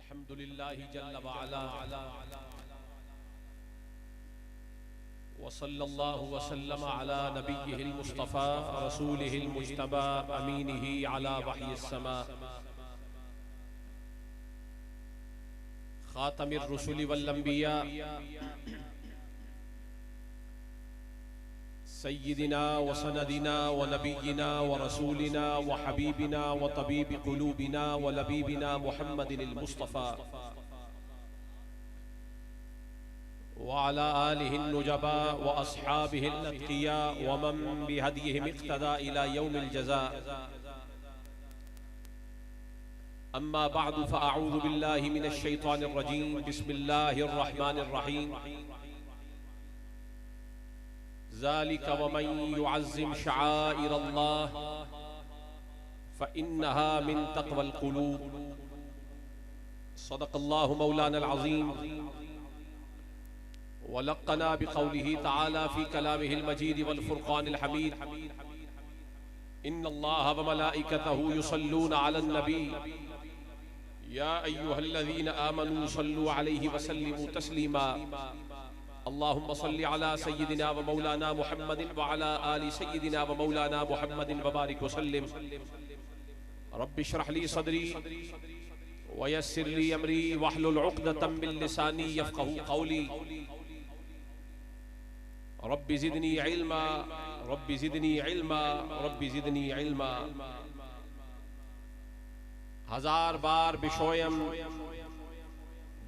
अल्हम्दुलिल्लाहि जल्ल व अला व सल्लल्लाहु व सल्लम अला नबिय्यिहिल मुस्तफ़ा रसूलिहिल मुज्तबा अमीनिही अला वह्यिस समा खातमिर रुसुलि वल अंबिया सय्यिदिना व सनदिना व नबिय्यिना व रसूलिना व हबीबिना व तबीबि क़ुलूबिना व लबीबिना मुहम्मदिनिल मुस्तफ़ा व अला आलिहिन नुजबा व अस्हाबिहिल अत्क़िया व मन बिहदीहिम इक़्तदा इला यौमिल जज़ा। अम्मा बअदु फ़अऊज़ु बिल्लाहि मिनश शैतानिर रजीम। बिस्मिल्लाहिर रहमानिर रहीम। ज़ालिका वमन युअज़्ज़िम शआइरल्लाह फ़इन्नहा मिन तक़वल क़ुलूब। सदक़ल्लाहु मौलानल अज़ीम वलक़्क़ना बिक़ौलिही तआला फ़ी कलामिहिल मजीद वल फ़ुरक़ानिल हमीद। इन्नल्लाहा व मलाइकतहु युसल्लूना अलन नबी या अय्युहल्लज़ीना आमनू सल्लु अलैहि व सल्लिमू तस्लीमा। अल्लाहुम्मा सल्लि अला सय्यिदिना व मौलाना मुहम्मदिन व अला आलि सय्यिदिना व मौलाना मुहम्मदिन व बारिक व सल्लिम। रब्बि इश्रह ली सदरी व यस्सिर ली अमरी वहलुल उक़दतम मिन लिसानी यफ़क़हू क़ौली। Rabbi ज़िदनी इल्मा rabbi ज़िदनी इल्मा rabbi ज़िदनी इल्मा। हजार बार बिशोयम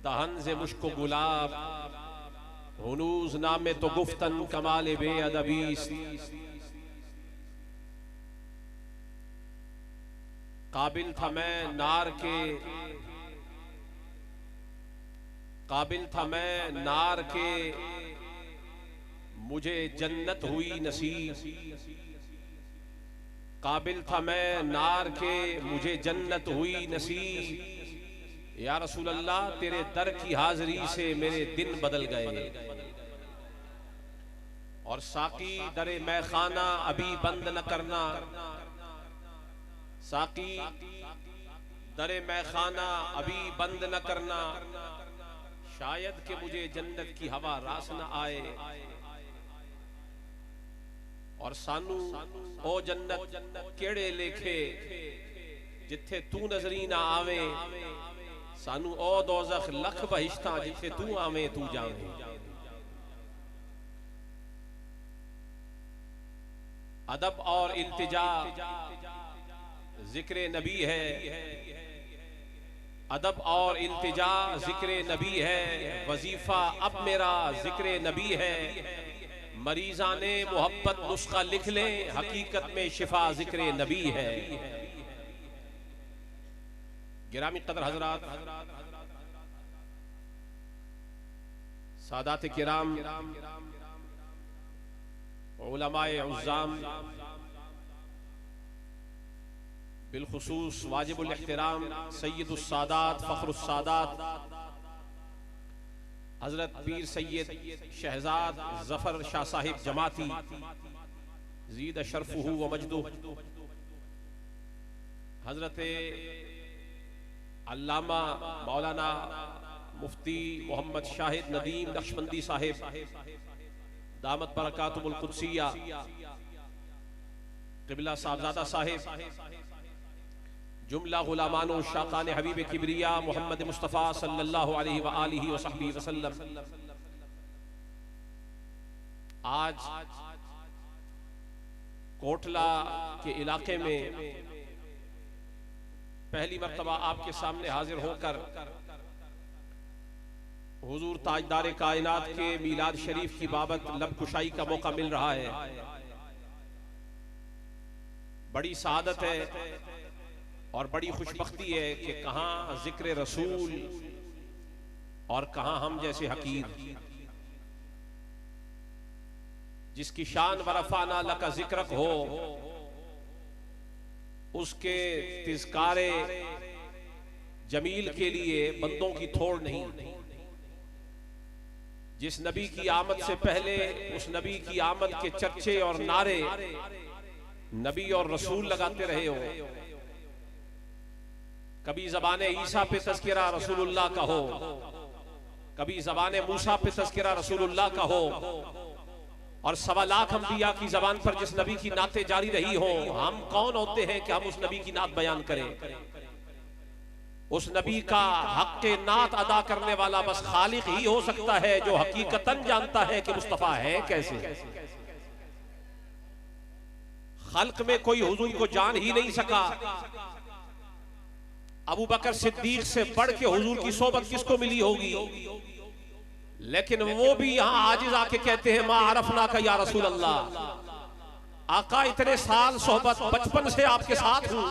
दहन से मुश्को गुलाब हुनूज नामे तो गुफ्तन कमाले बेअदबी। काबिल था मैं नार के काबिल था मैं नार के मुझे जन्नत हुई नसीब। काबिल था मैं नार के मुझे जन्नत हुई नसीब। या रसूल अल्लाह तेरे दर की हाजिरी से मेरे दिन बदल गए। और साकी दरे मैखाना अभी बंद न करना। साकी दरे मैखाना अभी बंद न करना। शायद कि मुझे जन्नत की हवा रास न आए। और सानू ओ जन्नत केड़े लेखे जिथे तू नजरी ना आवे। सानू ओ दोज़ख लख बहिश्ता जिथे तू आवे तू जावे। अदब और इल्तिजा जिक्र नबी है। अदब और इल्तिजा जिक्र नबी है। वजीफा अब मेरा जिक्र नबी है। मरीज़ाने मोहब्बत नुस्खा लिख ले हकीकत में शिफा जिक्र नबी है। गिरामी कदर हजरात, सादात किराम, उलमाए उज़्ज़ाम, बिलखुसूस वाजिबुल इहतिराम सय्यदुस सादात फ़ख्रुस सादात हजरत पीर सैयद शहजाद जफर शाह साहिब जमाती ज़ीद शरफ़ुहु व मजदुहु, हजरत अल्लामा मौलाना मुफ्ती मोहम्मद शाहिद नदीम नक्शबंदी साहिब दामत बरकातुहुल कुद्सिया, क़िबला साहबजादा साहिब, जुमला गुलामानो शाकान हबीब किबरिया मोहम्मद मुस्तफ़ा सल्लल्लाहु अलैहि व आलिहि व सहबिहि वसल्लम। आज कोटला के इलाके में पहली मर्तबा आपके सामने हाजिर होकर हुजूर ताजदार कायनात के मीलाद शरीफ की बाबत लब कुशाई का मौका मिल रहा है। बड़ी सआदत है और बड़ी खुशबख्ती है कि कहाँ जिक्र रसूल और कहाँ हम जैसे हकीर, जिसकी शान वरफ़ाना लका जिक्रक हो, उसके तिज़कारे जमील के लिए बंदों की थोड़ नहीं। जिस नबी की आमद से पहले उस नबी की आमद के चर्चे और नारे नबी और रसूल लगाते रहे हो, कभी ज़बान ईसा पे तज़किरा रसूलुल्लाह का हो, कभी ज़बान मूसा पे तज़किरा रसूलुल्लाह का हो, और 1.25 लाख अंबिया की ज़बान पर जिस नबी की नातें जारी रही हो, हम कौन होते हैं कि हम उस नबी की नात बयान करें? उस नबी का हक के नात अदा करने वाला बस खालिक ही हो सकता है, जो हकीकतन जानता है कि मुस्तफा है कैसे। खल्क में कोई हुजूर को जान ही नहीं सका। अबू बकर सिद्दीक से बढ़ के हुजूर की सोबत किसको मिली होगी? लेकिन वो भी यहां आजिज आके कहते हैं मा अरफना का या रसूल अल्लाह, आका इतने साल सोहबत, बचपन से आपके साथ हूं,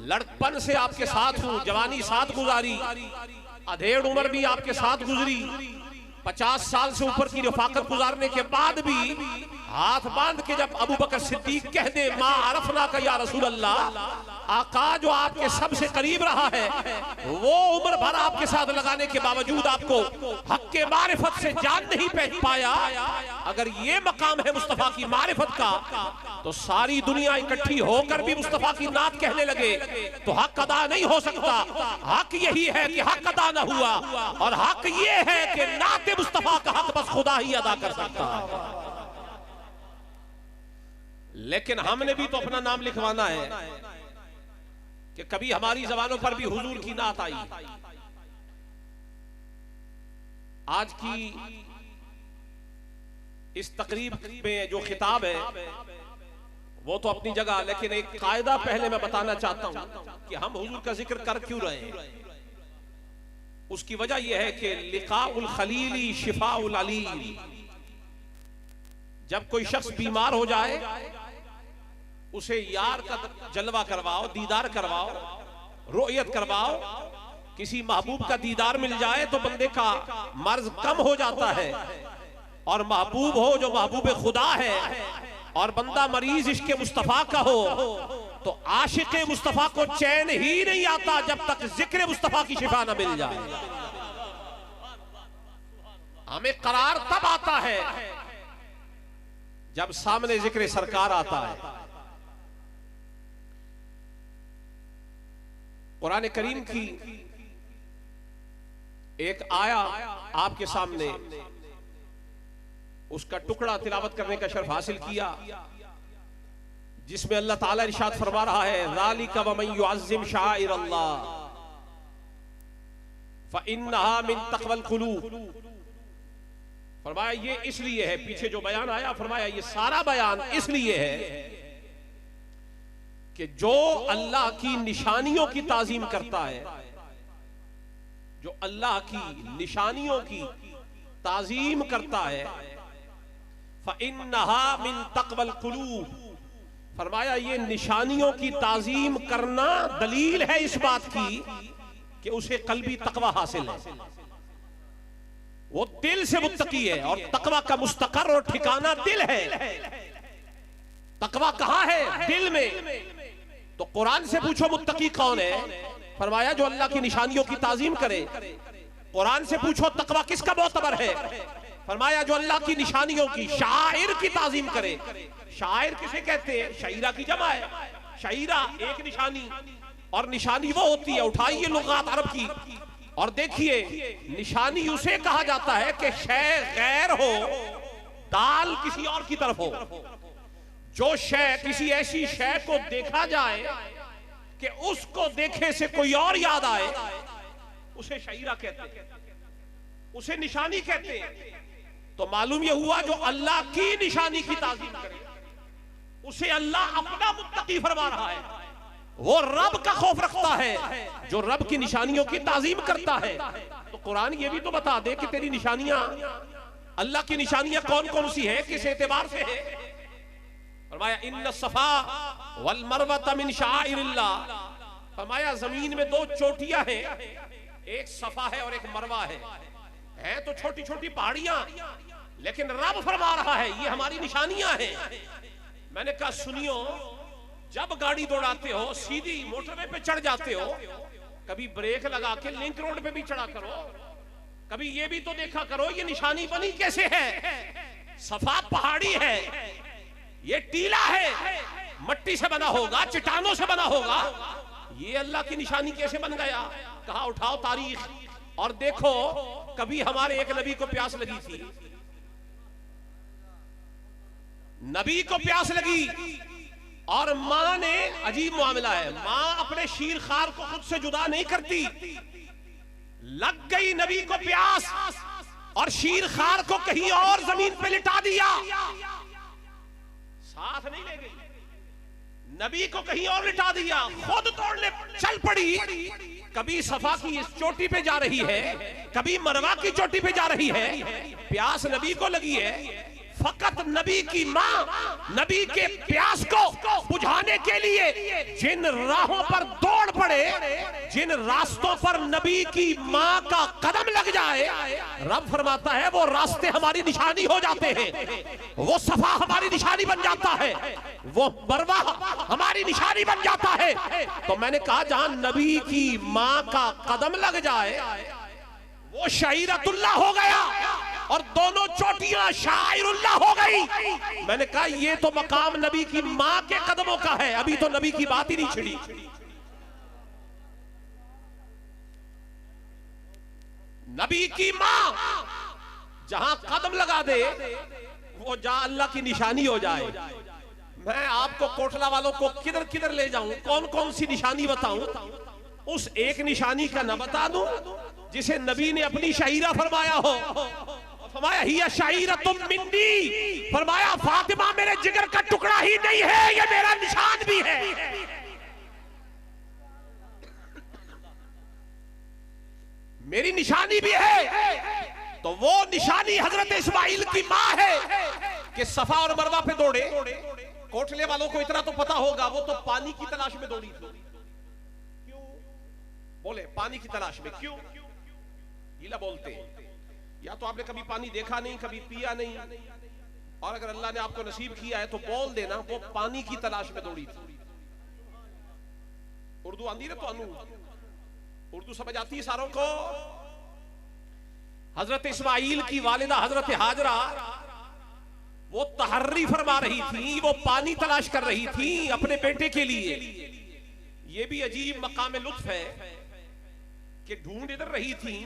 लड़कपन से आपके साथ हूं, जवानी साथ गुजारी, अधेड़ उम्र भी आपके साथ गुजरी, 50 साल से ऊपर की रफाकत गुजारने के बाद भी हाथ बांध के जब अबू बकर सिद्दीक कह दे मा अरफना का या रसूल अल्लाह, आका जो आपके सबसे करीब रहा है, वो उम्र भर आपके साथ लगाने के बावजूद आपको हक के मारिफत से जान नहीं पहचान पाया। अगर ये मकाम है मुस्तफा की मारिफत का, तो सारी दुनिया इकट्ठी होकर भी मुस्तफा की नात कहने लगे तो हक अदा नहीं हो सकता। हक यही है कि हक अदा न हुआ, और हक ये है कि नात मुस्तफा का हक बस खुदा ही अदा कर सकता है। लेकिन हमने भी तो अपना नाम लिखवाना है कि कभी हमारी जबानों पर भी हुजूर की नात आई। आज की इस तकरीब में जो खिताब है वो तो अपनी जगह, लेकिन एक कायदा पहले मैं बताना चाहता हूं कि हम हुजूर का जिक्र कर क्यों रहे हैं। उसकी वजह यह है कि लिकाउल खलीली शिफाउल अलील। जब कोई शख्स बीमार हो जाए, उसे यार का जलवा करवाओ, दीदार करवाओ, रोयत करवाओ। किसी महबूब का दीदार मिल जाए तो बंदे का मर्ज कम हो जाता है। और महबूब हो जो महबूब खुदा है, और बंदा मरीज इश्क मुस्तफा का हो, तो आशिक मुस्तफा को चैन ही नहीं आता जब तक जिक्र मुस्तफा की शिफा न मिल जाए। हमें करार तब आता है जब सामने जिक्र सरकार आता है। कुरान करीम की एक आया आपके सामने, उसका टुकड़ा तिलावत करने का शर्फ हासिल किया, जिसमें अल्लाह ताला इरशाद फरमा रहा है ज़ालिका वमन युअज़्ज़िम शाइर अल्लाह फ़इन्नहा मिन तक़वल क़ुलूब। फरमाया ये इसलिए है, पीछे जो बयान आया फरमाया ये सारा बयान इसलिए है कि जो अल्लाह की निशानियों की ताजीम करता है, जो अल्लाह की निशानियों की ताजीम करता है, फ़इन्नहा मिन तक़वल क़ुलूब। फरमाया ये निशानियों की ताजीम करना दलील है इस बात की कि उसे कल्बी तकवा हासिल है, वो दिल से मुत्तकी है, और तकवा का मुस्तकर और ठिकाना दिल है। तकवा कहां है? दिल में। तो कुरान से पूछो मुत्तकी कौन है? फरमाया जो अल्लाह की निशानियों की ताजीम करे। कुरान से पूछो तकवा किसका मोतबर है? फरमाया जो अल्लाह की निशानियों की, शायर की ताजीम करे। शायर किसे कहते हैं? शायरा की जमा है। शायरा एक निशानी, और निशानी वो होती है, उठाइए लुगात अरब की और देखिए, निशानी उसे कहा जाता है कि शय गैर हो, दाल किसी और की तरफ हो। जो शय, किसी ऐसी शय को देखा जाए कि उसको देखे से कोई और याद आए, उसे शायरा कहते हैं, उसे निशानी कहते हैं। तो मालूम यह हुआ जो अल्लाह की निशानी की ताजीम करे, उसे अल्लाह अपना मुत्तकी फरमा रहा है। वो रब का खौफ रखता है जो रब की निशानियों की ताजीम करता है। तो कुरान ये भी तो बता दे कि तेरी निशानियां, अल्लाह की निशानियां कौन कौन सी है, किस एतबार से है। फरमाया इन्न सफा वल मरवा मिन शाइरिल्लाह। फरमाया जमीन में 2 चोटियां हैं, एक सफा है और एक मरवा है तो छोटी छोटी पहाड़ियां, लेकिन रब फरमा रहा है ये हमारी निशानियां हैं। मैंने कहा सुनियो, जब गाड़ी दौड़ाते हो, सीधी मोटरवे पे चढ़ जाते हो, कभी ब्रेक लगा के लिंक रोड पे भी चढ़ा करो, कभी ये भी तो देखा करो ये निशानी बनी कैसे है। सफा पहाड़ी है, ये टीला है, मट्टी से बना होगा, चट्टानों से बना होगा, ये अल्लाह की निशानी कैसे बन गया? कहा उठाओ तारीख और देखो, कभी हमारे एक नबी को प्यास लगी थी, नबी को प्यास लगी और मां ने, अजीब मामला है, मां अपने शीर खार को खुद से जुदा नहीं करती, लग गई नबी को प्यास और शीर खार को कहीं और जमीन पे लिटा दिया, साथ नहीं ले गई, नबी को कहीं और लिटा दिया, खुद तोड़ने चल पड़ी। कभी सफा की इस चोटी पे जा रही है, कभी मरवा की चोटी पे जा रही है, प्यास नबी को लगी है, फकत नबी की मां नबी के प्यास को बुझाने के लिए जिन राहों पर दौड़ पड़े, जिन रास्तों पर नबी की मां का कदम लग जाए, रब फरमाता है वो रास्ते हमारी निशानी हो जाते हैं, वो सफा हमारी निशानी बन जाता है, वो मरवा हमारी निशानी बन जाता है। तो मैंने कहा जहां नबी की मां का कदम लग जाए वो शाइरतुल्लाह हो गया और दोनों चोटियां शाइरुल्लाह हो गई। मैंने कहा ये तो मकाम नबी की मां के कदमों का है, अभी तो नबी की बात ही नहीं छिड़ी। नबी की मां जहां कदम लगा दे वो जहां अल्लाह की निशानी हो जाए। मैं आपको कोटला वालों को किधर किधर ले जाऊं, कौन कौन सी निशानी बताऊं, उस एक निशानी का न बता दूं जिसे नबी ने अपनी शायरा फरमाया हो। फरमाया हिया शायरा तुम मिन्नी, फरमाया फातिमा मेरे जिगर का टुकड़ा ही नहीं है, ये मेरा निशान भी है। मेरी निशानी भी है। तो वो निशानी हजरत इस्माइल की मां है कि सफा और मरवा पे दौड़े। कोटले वालों को इतना तो पता होगा, वो तो पानी की तलाश में दौड़ी थी। क्यों बोले? पानी की तलाश में। क्यों गीला बोलते हैं? या तो आपने कभी पानी देखा नहीं, कभी पिया नहीं, और अगर अल्लाह ने आपको नसीब किया है तो बोल देना वो पानी की तलाश में दौड़ी थी। उर्दू आंदी ना तो अनु उर्दू समझ आती है सारों को। हजरत इस्माइल की वालिदा हजरत हाजरा वो तहर्री फरमा रही थी, वो पानी तलाश कर रही थी अपने बेटे के लिए। ये भी अजीब मकाम लुत्फ है कि ढूंढ इधर रही थी,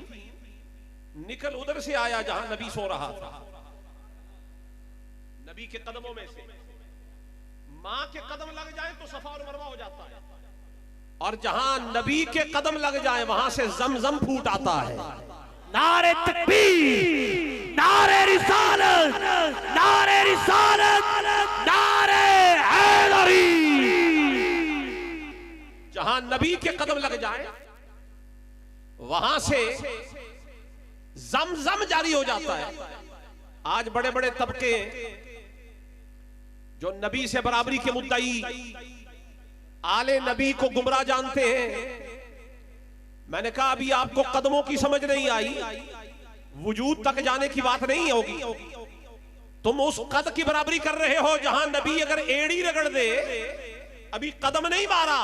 निकल उधर से आया जहां नबी सो रहा था, नबी के कदमों में से। मां के कदम लग जाए तो सफा और मरवा हो जाता है, और जहां नबी के कदम लग जाए वहां से जमजम फूट आता है। नारे तकबीर, नारे रिसालत, नारे रिसालत, नारे हैदरी। जहां नबी के कदम लग जाए वहां से जमजम जारी हो जाता है। आज बड़े बड़े तबके जो नबी से बराबरी के मुद्दई, आले नबी को गुमराह जानते हैं। मैंने कहा अभी आपको कदमों की समझ नहीं आई, वजूद तक जाने की बात नहीं होगी। तुम उस कद की बराबरी कर रहे हो जहां नबी अगर एड़ी रगड़ दे, अभी कदम नहीं मारा,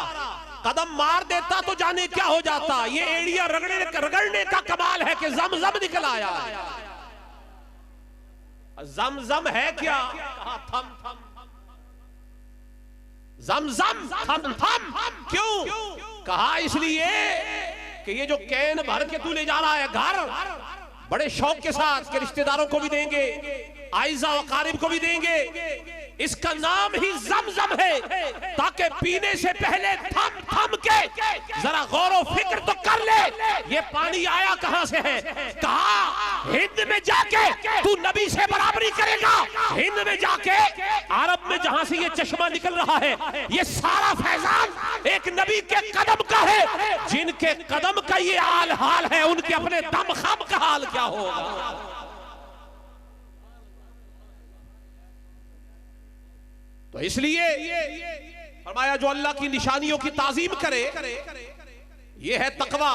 कदम मार देता तो जाने क्या हो जाता। ये एड़ियां रगड़ने का कमाल है कि जमजम निकल आया। जमजम है क्या? थम थम जमजम थम थम। क्यों कहा? इसलिए कि ये जो कैन भर के तू ले जा रहा है घर, बड़े शौक के साथ के रिश्तेदारों को भी देंगे, आइजा वकारिब को भी देंगे, इसका नाम ही जमजम है, ताकि पीने से पहले थम थम के जरा गौर व फिक्र तो कर ले ये पानी आया कहां से है। कहा हिंद में जाके तू नबी से बराबरी करेगा, हिंद में जाके अरब में जहां से ये चश्मा निकल रहा है, ये सारा फैजान एक नबी के कदम का है। जिनके कदम का ये हाल है, उनके अपने दम खम का हाल क्या होगा। तो इसलिए फरमाया जो अल्लाह की निशानियों की ताजीम करे, ये है तकवा।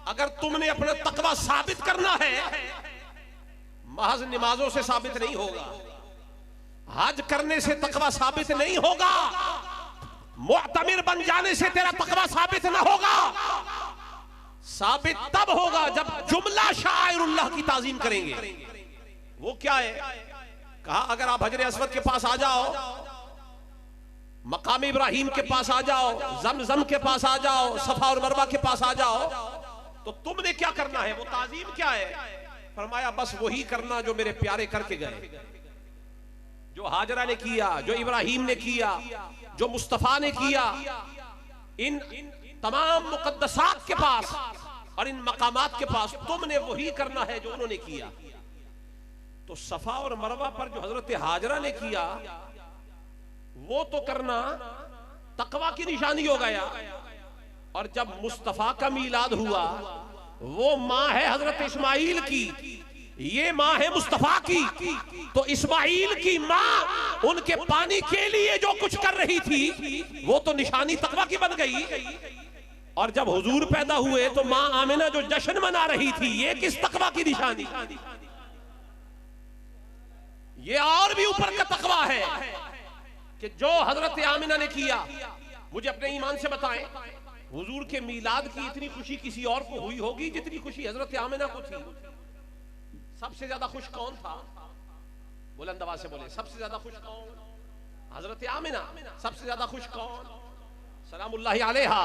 अगर तुमने अपना तकवा साबित करना है, महज नमाजों से साबित नहीं होगा, हज करने से तकवा साबित नहीं होगा, मुअतमिर बन जाने से तेरा तकवा साबित ना होगा। साबित तब होगा जब जुमला शाइरुल्लाह की ताजीम करेंगे। वो क्या है? कहा अगर आप हजरे अस्वद के पास आ जाओ, मकाम इब्राहिम के पास आ जाओ, जमजम के पास आ जाओ, सफा और मरवा के पास आ जाओ, तो तुमने क्या करना है? वो ताजीम क्या है? फरमाया बस वही करना जो मेरे प्यारे करके गए, जो हाजरा ने किया, जो इब्राहिम ने किया, जो मुस्तफा ने किया। इन तमाम मुकद्दसात के पास और इन मकामात के पास तुमने वही करना है जो उन्होंने किया। तो सफा और मरवा पर जो हजरत हाजरा ने किया वो तो करना तकवा की निशानी हो गया। और जब मुस्तफा का मीलाद हुआ, वो माँ है हजरत इस्माइल की, ये माँ है मुस्तफा की, तो इस्माइल की माँ उनके पानी के लिए जो कुछ कर रही थी वो तो निशानी तकवा की बन गई। और जब हुजूर पैदा हुए तो माँ आमिना जो जश्न मना रही थी, ये किस तकवा की निशानी? ये और भी ऊपर का तकवा है कि जो हजरत आमिना ने किया। मुझे अपने ईमान से बताएं, हुजूर के मीलाद की इतनी खुशी किसी और को हुई होगी जितनी खुशी हजरत आमिना को थी? सबसे ज्यादा खुश कौन था? बुलंद आवाज से बोले, सबसे ज्यादा खुश कौन? हजरत आमिना। सबसे ज्यादा खुश कौन? सलामुल्लाहि अलैहा।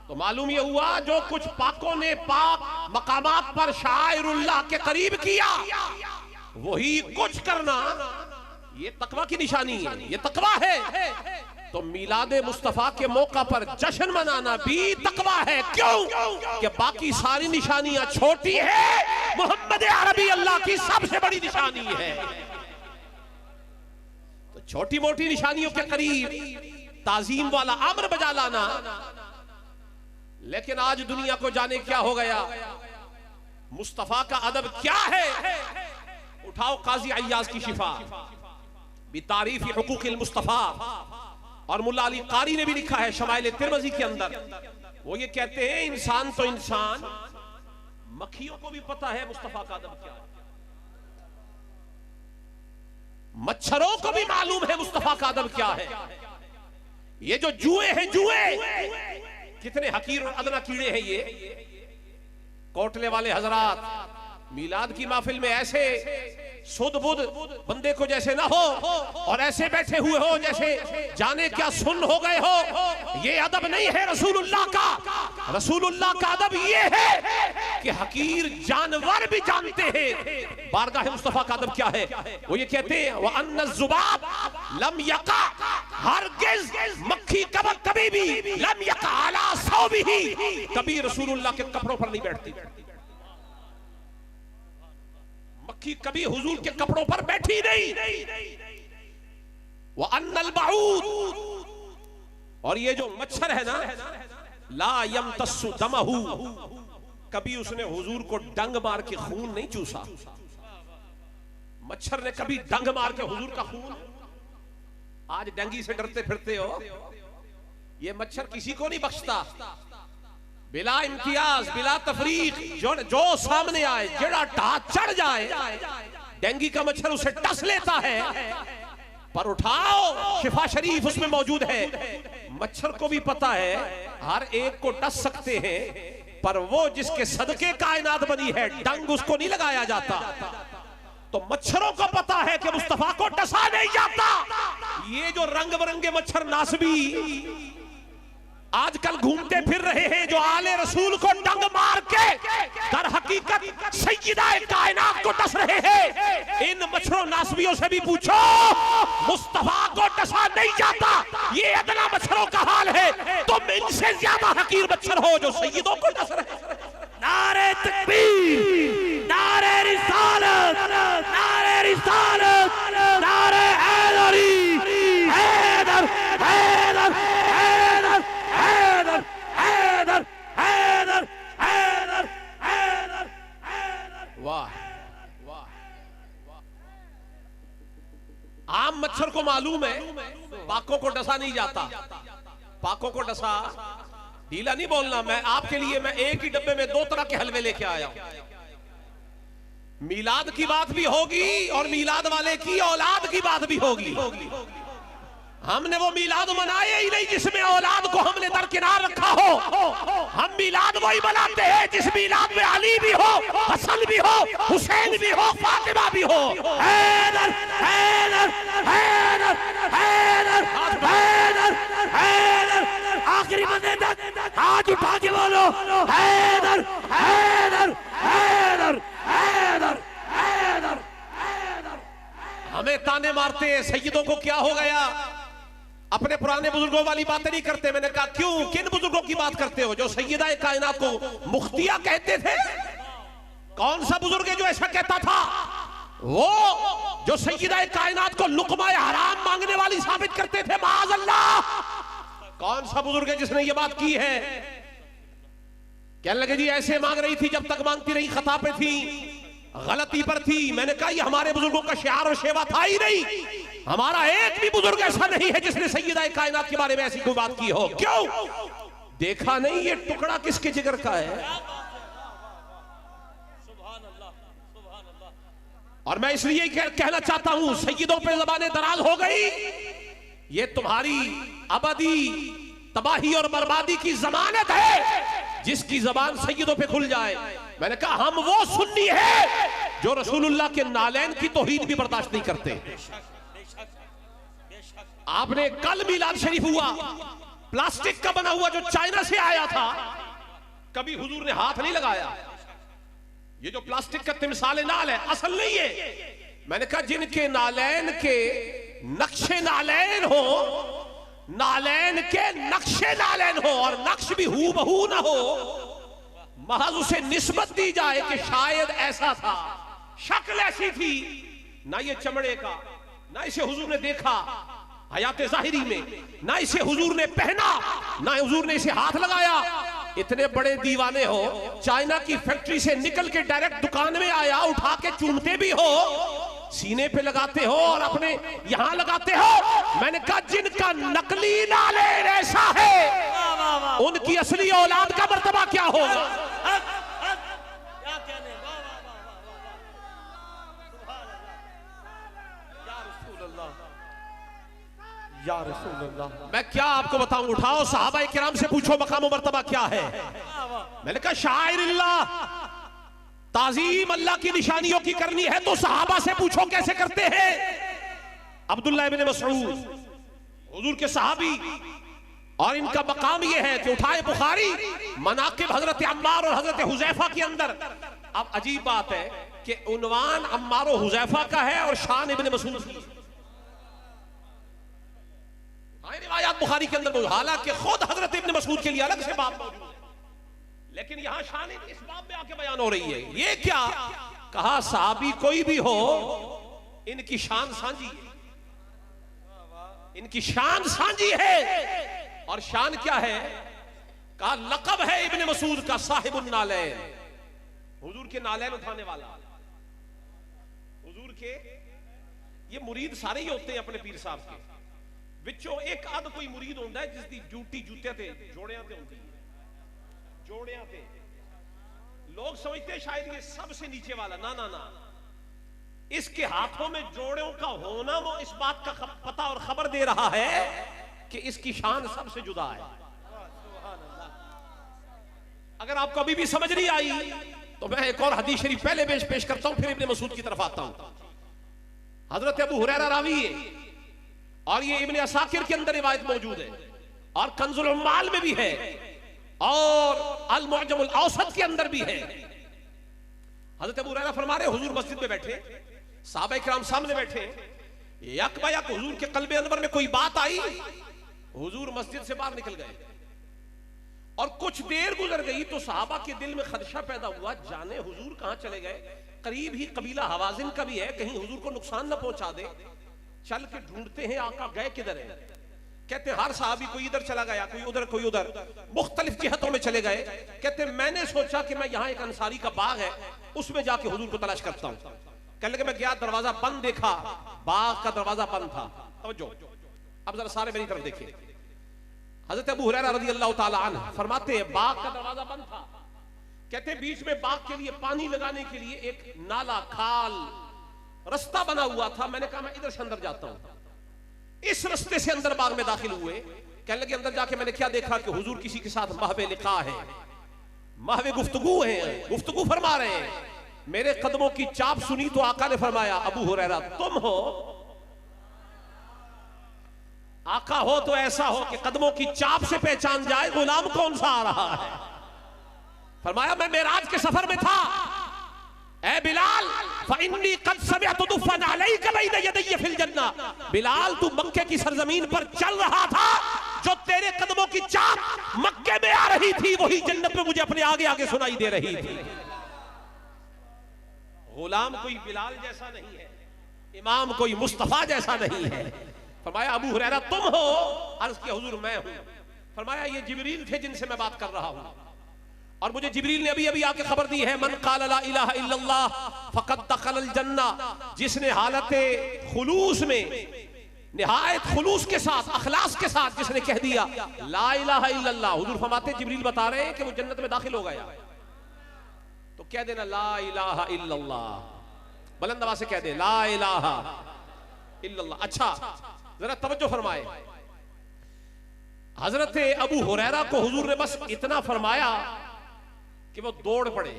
तो मालूम ये हुआ जो कुछ पाकों ने पाक मकामात पर शायरुल्लाह के करीब किया, वही कुछ करना ये तकवा की निशानी है, ये तकवा है। तो मिलाद मुस्तफा के मौका पर जश्न मनाना भी तकवा है। क्यों? कि बाकी सारी निशानियां छोटी है, मोहम्मद अरबी अल्लाह की सबसे बड़ी निशानी है। तो छोटी मोटी निशानियों के करीब ताजीम वाला अमर बजा लाना। लेकिन आज दुनिया को जाने क्या हो गया, मुस्तफा का अदब क्या है। उठाओ काजी अय्याज की शिफा बितारीफ हुकूक़िल मुस्तफा, और मुल्ला अली कारी ने भी लिखा है शमाइल तिरमिज़ी के अंदर। वो ये कहते हैं इंसान तो इंसान, मक्खियों को भी पता है मुस्तफा का अदब क्या है, मच्छरों को भी मालूम है मुस्तफा का अदब क्या है। ये जो जुए हैं, जुए कितने हकीर और अदना कीड़े हैं ये। कोटले वाले हजरात मीलाद की महफिल में ऐसे सुध बुध बंदे को जैसे ना हो, और ऐसे बैठे हुए हो जैसे जाने क्या सुन हो गए हो। ये अदब नहीं है रसूलुल्लाह का। रसूलुल्लाह का अदब ये है कि हकीर जानवर भी जानते हैं बारगाह मुस्तफा का अदब क्या है। वो ये कहते हैं व अन्ना ज़ुबाब लम यका, हरगिज़ मक्खी कभी भी लम यका अला सौबिही, कभी रसूलुल्लाह के कपड़ों पर नहीं बैठती। मक्खी कभी हुजूर के कपड़ों पर बैठी नहीं। वो अन्नल बाऊद, और ये जो मच्छर है ना, ला यमतस्सु दमहु, कभी उसने हुजूर को डंग मार के खून नहीं चूसा। मच्छर ने कभी डंग मार के हुजूर का खून, आज डेंगी से डरते फिरते हो, ये मच्छर किसी को नहीं बख्शता। बिला इम्तियाज बिला तफरीक, जो सामने आए, जेड़ा ढा चढ़ जाए, डेंगी का मच्छर उसे टस लेता है। पर उठाओ, शिफा शरीफ उसमें मौजूद है। मच्छर को भी पता है हर एक को टस सकते हैं, पर वो जिसके सदके कायनात बनी है, डंग उसको नहीं लगाया जाता। तो मच्छरों को पता है कि मुस्तफा को टसा नहीं जाता। ये जो रंग बिरंगे मच्छर नासबी आजकल घूमते फिर रहे हैं, जो आले रसूल को डंग मार के दर हकीकत सैयदा कायनात को टस रहे हैं, इन मच्छरों नासबियों से भी पूछो, मुस्तफा को टसा नहीं जाता। ये अदना मच्छरों का हाल है। तुम इनसे ज्यादा हकीर मच्छर हो जो सैयदों को टस रहे। नारे तकबीर, नारे रिसालत, नारे रिसालत, नारे हैदरी, हैदर हैदर हैदर हैदर हैदर हैदर हैदर हैदर हैदर। वाह वाह वाह। आम मच्छर को मालूम है पाकों को डसा नहीं जाता। पाकों को डसा, ढीला नहीं बोलना। मैं आपके लिए मैं एक ही डब्बे में 2 तरह के हलवे लेके आया हूं। मीलाद की बात भी होगी और मीलाद वाले की औलाद की बात भी होगी। हमने वो मीलाद मनाए ही नहीं जिसमें औलाद को हमने दरकिनार रखा हो। हम मीलाद वही मनाते हैं जिस मीलाद में अली भी हो, हसन भी हो, हुसैन भी हो, फातिमा भी हो। हैदर हैदर हैदर हैदर हैदर हैदर, आखिरी बंदे तक हाथ उठा के बोलो हैदर हैदर हैदर हैदर हैदर हैदर। हमें ताने मारते हैं सैयदों को क्या हो गया, अपने पुराने बुजुर्गों वाली बातें नहीं करते। मैंने कहा क्यों, किन बुजुर्गों की बात करते हो जो सैयदा कायनात को मुख्तिया कहते थे? कौन सा बुजुर्ग है जो ऐसा कहता था? वो जो सैयदा कायनात को लुक़मा हराम मांगने वाली साबित करते थे, माअज़ल्लाह। कौन सा बुजुर्ग है जिसने ये बात की है? कहने लगे जी ऐसे मांग रही थी, जब तक मांगती रही खता पे थी, गलती पर थी। मैंने कहा ये हमारे बुजुर्गों का शियार और शेवा था ही नहीं। हमारा एक भी बुजुर्ग ऐसा नहीं है जिसने सैयदा कायनात के बारे में ऐसी कोई बात की हो। क्यों? देखा नहीं ये टुकड़ा किसके जिगर का है? और मैं इसलिए कहना चाहता हूं, सैयदों पे ज़बानें दराज हो गई। ये तुम्हारी अबदी तबाही और बर्बादी की जमानत है, जिसकी जबान सैयदों पे खुल जाए। मैंने कहा हम वो सुन्नी है जो रसूलुल्लाह के नालैन की तौहीद भी बर्दाश्त नहीं करते। आपने कल मिलाद शरीफ हुआ, प्लास्टिक का बना हुआ जो चाइना से आया था, कभी हुजूर ने हाथ नहीं लगाया। ये जो प्लास्टिक का तिमसाले नाल है, असल नहीं है। मैंने कहा जिनके नालैन के नक्शे नालैन हो, नालैन के नक्शे नालैन हो और नक्श भी हूबहू ना हो, महज उसे निस्बत दी जाए कि शायद ऐसा था, शक्ल ऐसी थी, ना ये चमड़े का, ना इसे हुजूर ने देखा हयात ज़ाहिरी में, ना इसे हुजूर ने पहना, ना हुजूर ने इसे हाथ लगाया। इतने बड़े दीवाने हो, चाइना की फैक्ट्री से निकल के डायरेक्ट दुकान में आया, उठा के चूमते भी हो, सीने पे लगाते हो और अपने यहां लगाते हो। मैंने कहा जिनका नकली नालेन ऐसा है, उनकी असली औलाद का मर्तबा क्या होगा? या रसूल अल्लाह, मैं क्या आपको बताऊं? उठाओ सहाबा किराम से पूछो मकाम मर्तबा क्या है। मैंने कहा शाइरिल्लाह, ताजीम अल्लाह की निशानियों की करनी है तो सहाबा से पूछो कैसे करते हैं। अब्दुल्लाह इब्न मसऊद हुजूर के सहाबी, और इनका मकाम यह है कि उठाए बुखारी मनाकिब हजरत अम्मार और हजरत हुजैफा के अंदर। अब अजीब बात है कि उन्वान अम्मार और हुजैफा का है और शान इब्न मसऊद की। रिवायात बुखारी के अंदर, हालांकि खुद हजरत इब्न मसऊद के लिए अलग से बात मौजूद है, लेकिन यहां शान इस बात में आके बयान हो रही है। ये क्या कहा? सहाबी कोई भी हो, इनकी शान सांझी है, इनकी शान सांझी है। और शान क्या है? कहा लक़ब है इब्न मसऊद का साहिबुन नालैन, हुजूर के नालैन उठाने वाला। हुजूर के ये मुरीद सारे ही होते हैं अपने पीर साहब के, विचों एक आध कोई मुरीद होता है जिसकी ड्यूटी जूते ते जोड़ियां ते होती है। जोड़ियां ते लोग समझते हैं शायद ये सबसे नीचे वाला, ना ना ना, इसके हाथों में जोड़ों का होना वो इस बात का पता और खबर दे रहा है कि इसकी शान सबसे जुदा है। अगर आपको अभी भी समझ नहीं आई तो मैं एक और हदीस शरीफ पहले पेश करता हूं, फिर इब्ने मसऊद की तरफ आता हूं। हजरत अबू हुरैरा रावी है और ये इब्ने असाकिर के अंदर रिवायत मौजूद है और कंजुल उम्माल में भी है और अल मुअज्जमुल औसत के अंदर भी है। हजरत अबू हुरैरा फरमा रहे हुजूर मस्जिद में बैठे, सहाबा इकराम सामने बैठे, यक बा यक हुजूर के कल्बे अनवर में कोई बात आई, हुजूर मस्जिद से बाहर निकल गए और कुछ देर गुजर गई तो सहाबा के दिल में खदशा पैदा हुआ, जाने हुजूर कहां चले गए। करीब ही कबीला हवाजिन का भी है, कहीं हुजूर को नुकसान न पहुंचा दे। चल के ढूंढते हैं आका गए किधर है। कहते हर सहाबी कोई इधर चला गया, कोई उधर कोई उधर, मुख्तलिफ जिहतों में चले गए। कहते मैंने सोचा कि मैं यहाँ एक अंसारी का बाग है उसमें जाके हुजूर को तलाश करता हूँ। कहने लगे मैं गया, दरवाजा बंद देखा, बाग का दरवाजा बंद था। तवज्जो, अब जरा सारे मेरी तरफ देखिए। हजरत अबू हुरैरा रज़ियल्लाहु ताला अन्हु फरमाते हैं बाग का दरवाजा बंद था। कहते बीच में बाग के लिए पानी लगाने के लिए एक नाला खाल रास्ता बना हुआ था। मैंने कहा मैं इधर से अंदर जाता हूं। इस रास्ते से अंदर बाग में दाखिल हुए। कहने लगे अंदर जाके मैंने क्या देखा कि हुजूर किसी के साथ महवे लिखा है, महवे गुफ्तगू है, गुफ्तगू फरमा रहे हैं। मेरे कदमों की चाप सुनी तो आका ने फरमाया अबू हुरैरा तुम हो। आका हो तो ऐसा हो कि कदमों की चाप से पहचान जाए गुलाम कौन सा आ रहा है। फरमाया मैं मेराज के सफर में था, ऐ बिलाल फइन्नी कद समिअतु दुफ़न अलैका बैन यदैया फिल जन्ना, बिलाल तू मक्के की सरजमीन पर चल रहा था, जो तेरे कदमों की चाप मक्के में आ रही थी वही जन्नत में मुझे अपने आगे आगे सुनाई दे रही थी। गुलाम कोई बिलाल जैसा नहीं है, इमाम कोई मुस्तफा जैसा नहीं है। फरमाया अबू हुरैरा तुम हो? अर्ज किया हुजूर मैं हूं। फरमाया ये जिब्रील थे जिनसे मैं बात कर रहा हूं, और मुझे जिब्रील ने अभी अभी आके खबर दी है, मन क़ाल ला इलाहा इल्लल्लाह फ़क़द दख़लल जन्ना, जिसने हालते खुलूस में निहायत खुलूस के साथ अखलास के साथ जिसने कह दिया ला इलाहा इल्लल्लाह, हुजूर फरमाते जिब्रील बता रहे हैं कि वो जन्नत में दाखिल हो गया। तो कह देना ला इलाहा इल्लल्लाह, बुलंद आवाज से कह दे ला इलाहा इल्लल्लाह। अच्छा जरा तवज्जो फरमाए, हजरत अबू हुरैरा को हुजूर ने बस इतना फरमाया कि वो दौड़ पड़े।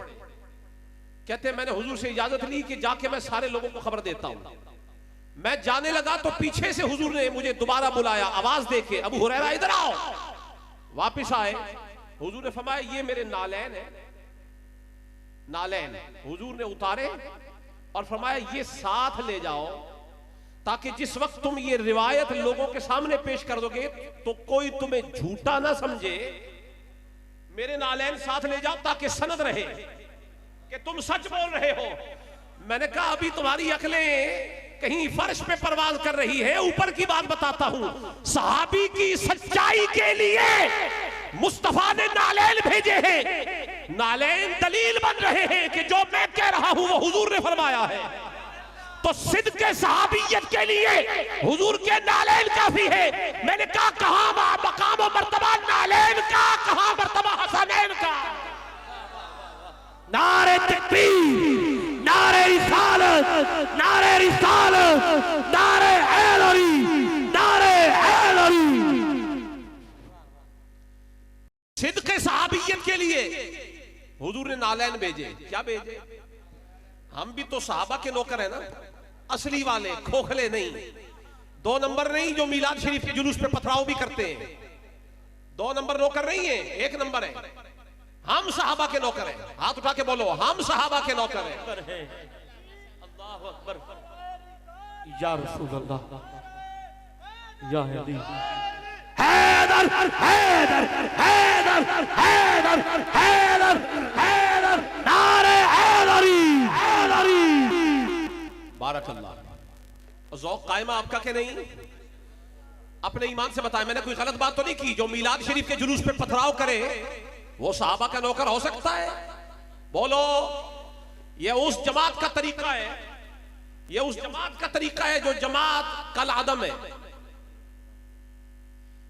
कहते हैं मैंने हुजूर से इजाजत ली कि जाके मैं सारे लोगों को खबर देता हूं। मैं जाने लगा तो पीछे से हुजूर ने मुझे दोबारा बुलाया, आवाज दे के अबू हुरैरा इधर आओ। वापिस आए, हुजूर ने फरमाया ये मेरे नालैन है, नालैन हुजूर ने उतारे और फरमाया ये साथ ले जाओ, ताकि जिस वक्त तुम ये रिवायत लोगों के सामने पेश कर दोगे तो कोई तुम्हें झूठा ना समझे। मेरे नालैन साथ ले जाओ ताकि सनद रहे कि तुम सच बोल रहे हो। मैंने कहा अभी तुम्हारी अकलें कहीं फर्श पे परवाज कर रही है, ऊपर की बात बताता हूं। सहाबी की सच्चाई के लिए मुस्तफा ने नालैन भेजे हैं, नालैन दलील बन रहे हैं कि जो मैं कह रहा हूं वो हुजूर ने फरमाया है। तो सिद्क के सहाबियत के लिए हुजूर के नालैन काफी है। मैंने कहा कहां मकाम और मर्तबा नालैन का, कहां मर्तबा हसनैन का। नारे तकबीर, नारे रिसालत, नारे रिसालत, नारे हैदरी, नारे हैदरी। सिद्क के सहाबियत के लिए हुजूर ने नालैन भेजे। क्या भेजे? हम भी तो सहाबा के नौकर है ना, असली वाले, खोखले नहीं। 2 नंबर नहीं जो मीलाद शरीफ के जुलूस पे पथराव भी करते हैं। 2 नंबर नौकर नहीं है, 1 नंबर है। हम सहाबा के नौकर हैं। हाथ उठा के बोलो हम सहाबा के नौकर हैं। अल्लाहु अकबर। या रसूल अल्लाह, या हदी। हैदर हैदर हैदर हैदर हैदर हैदर, नारे हैदरी हैदरी। बारकल्लाह। ज़ौक़ कायमा आपका के नहीं? अपने ईमान से बताएं, मैंने कोई गलत बात तो नहीं की? जो मीलाद शरीफ के जुलूस पे पथराव करे वो सहाबा का नौकर हो सकता है? बोलो ये उस जमात का तरीका है, ये उस जमात का तरीका है जो जमात कल आदम है।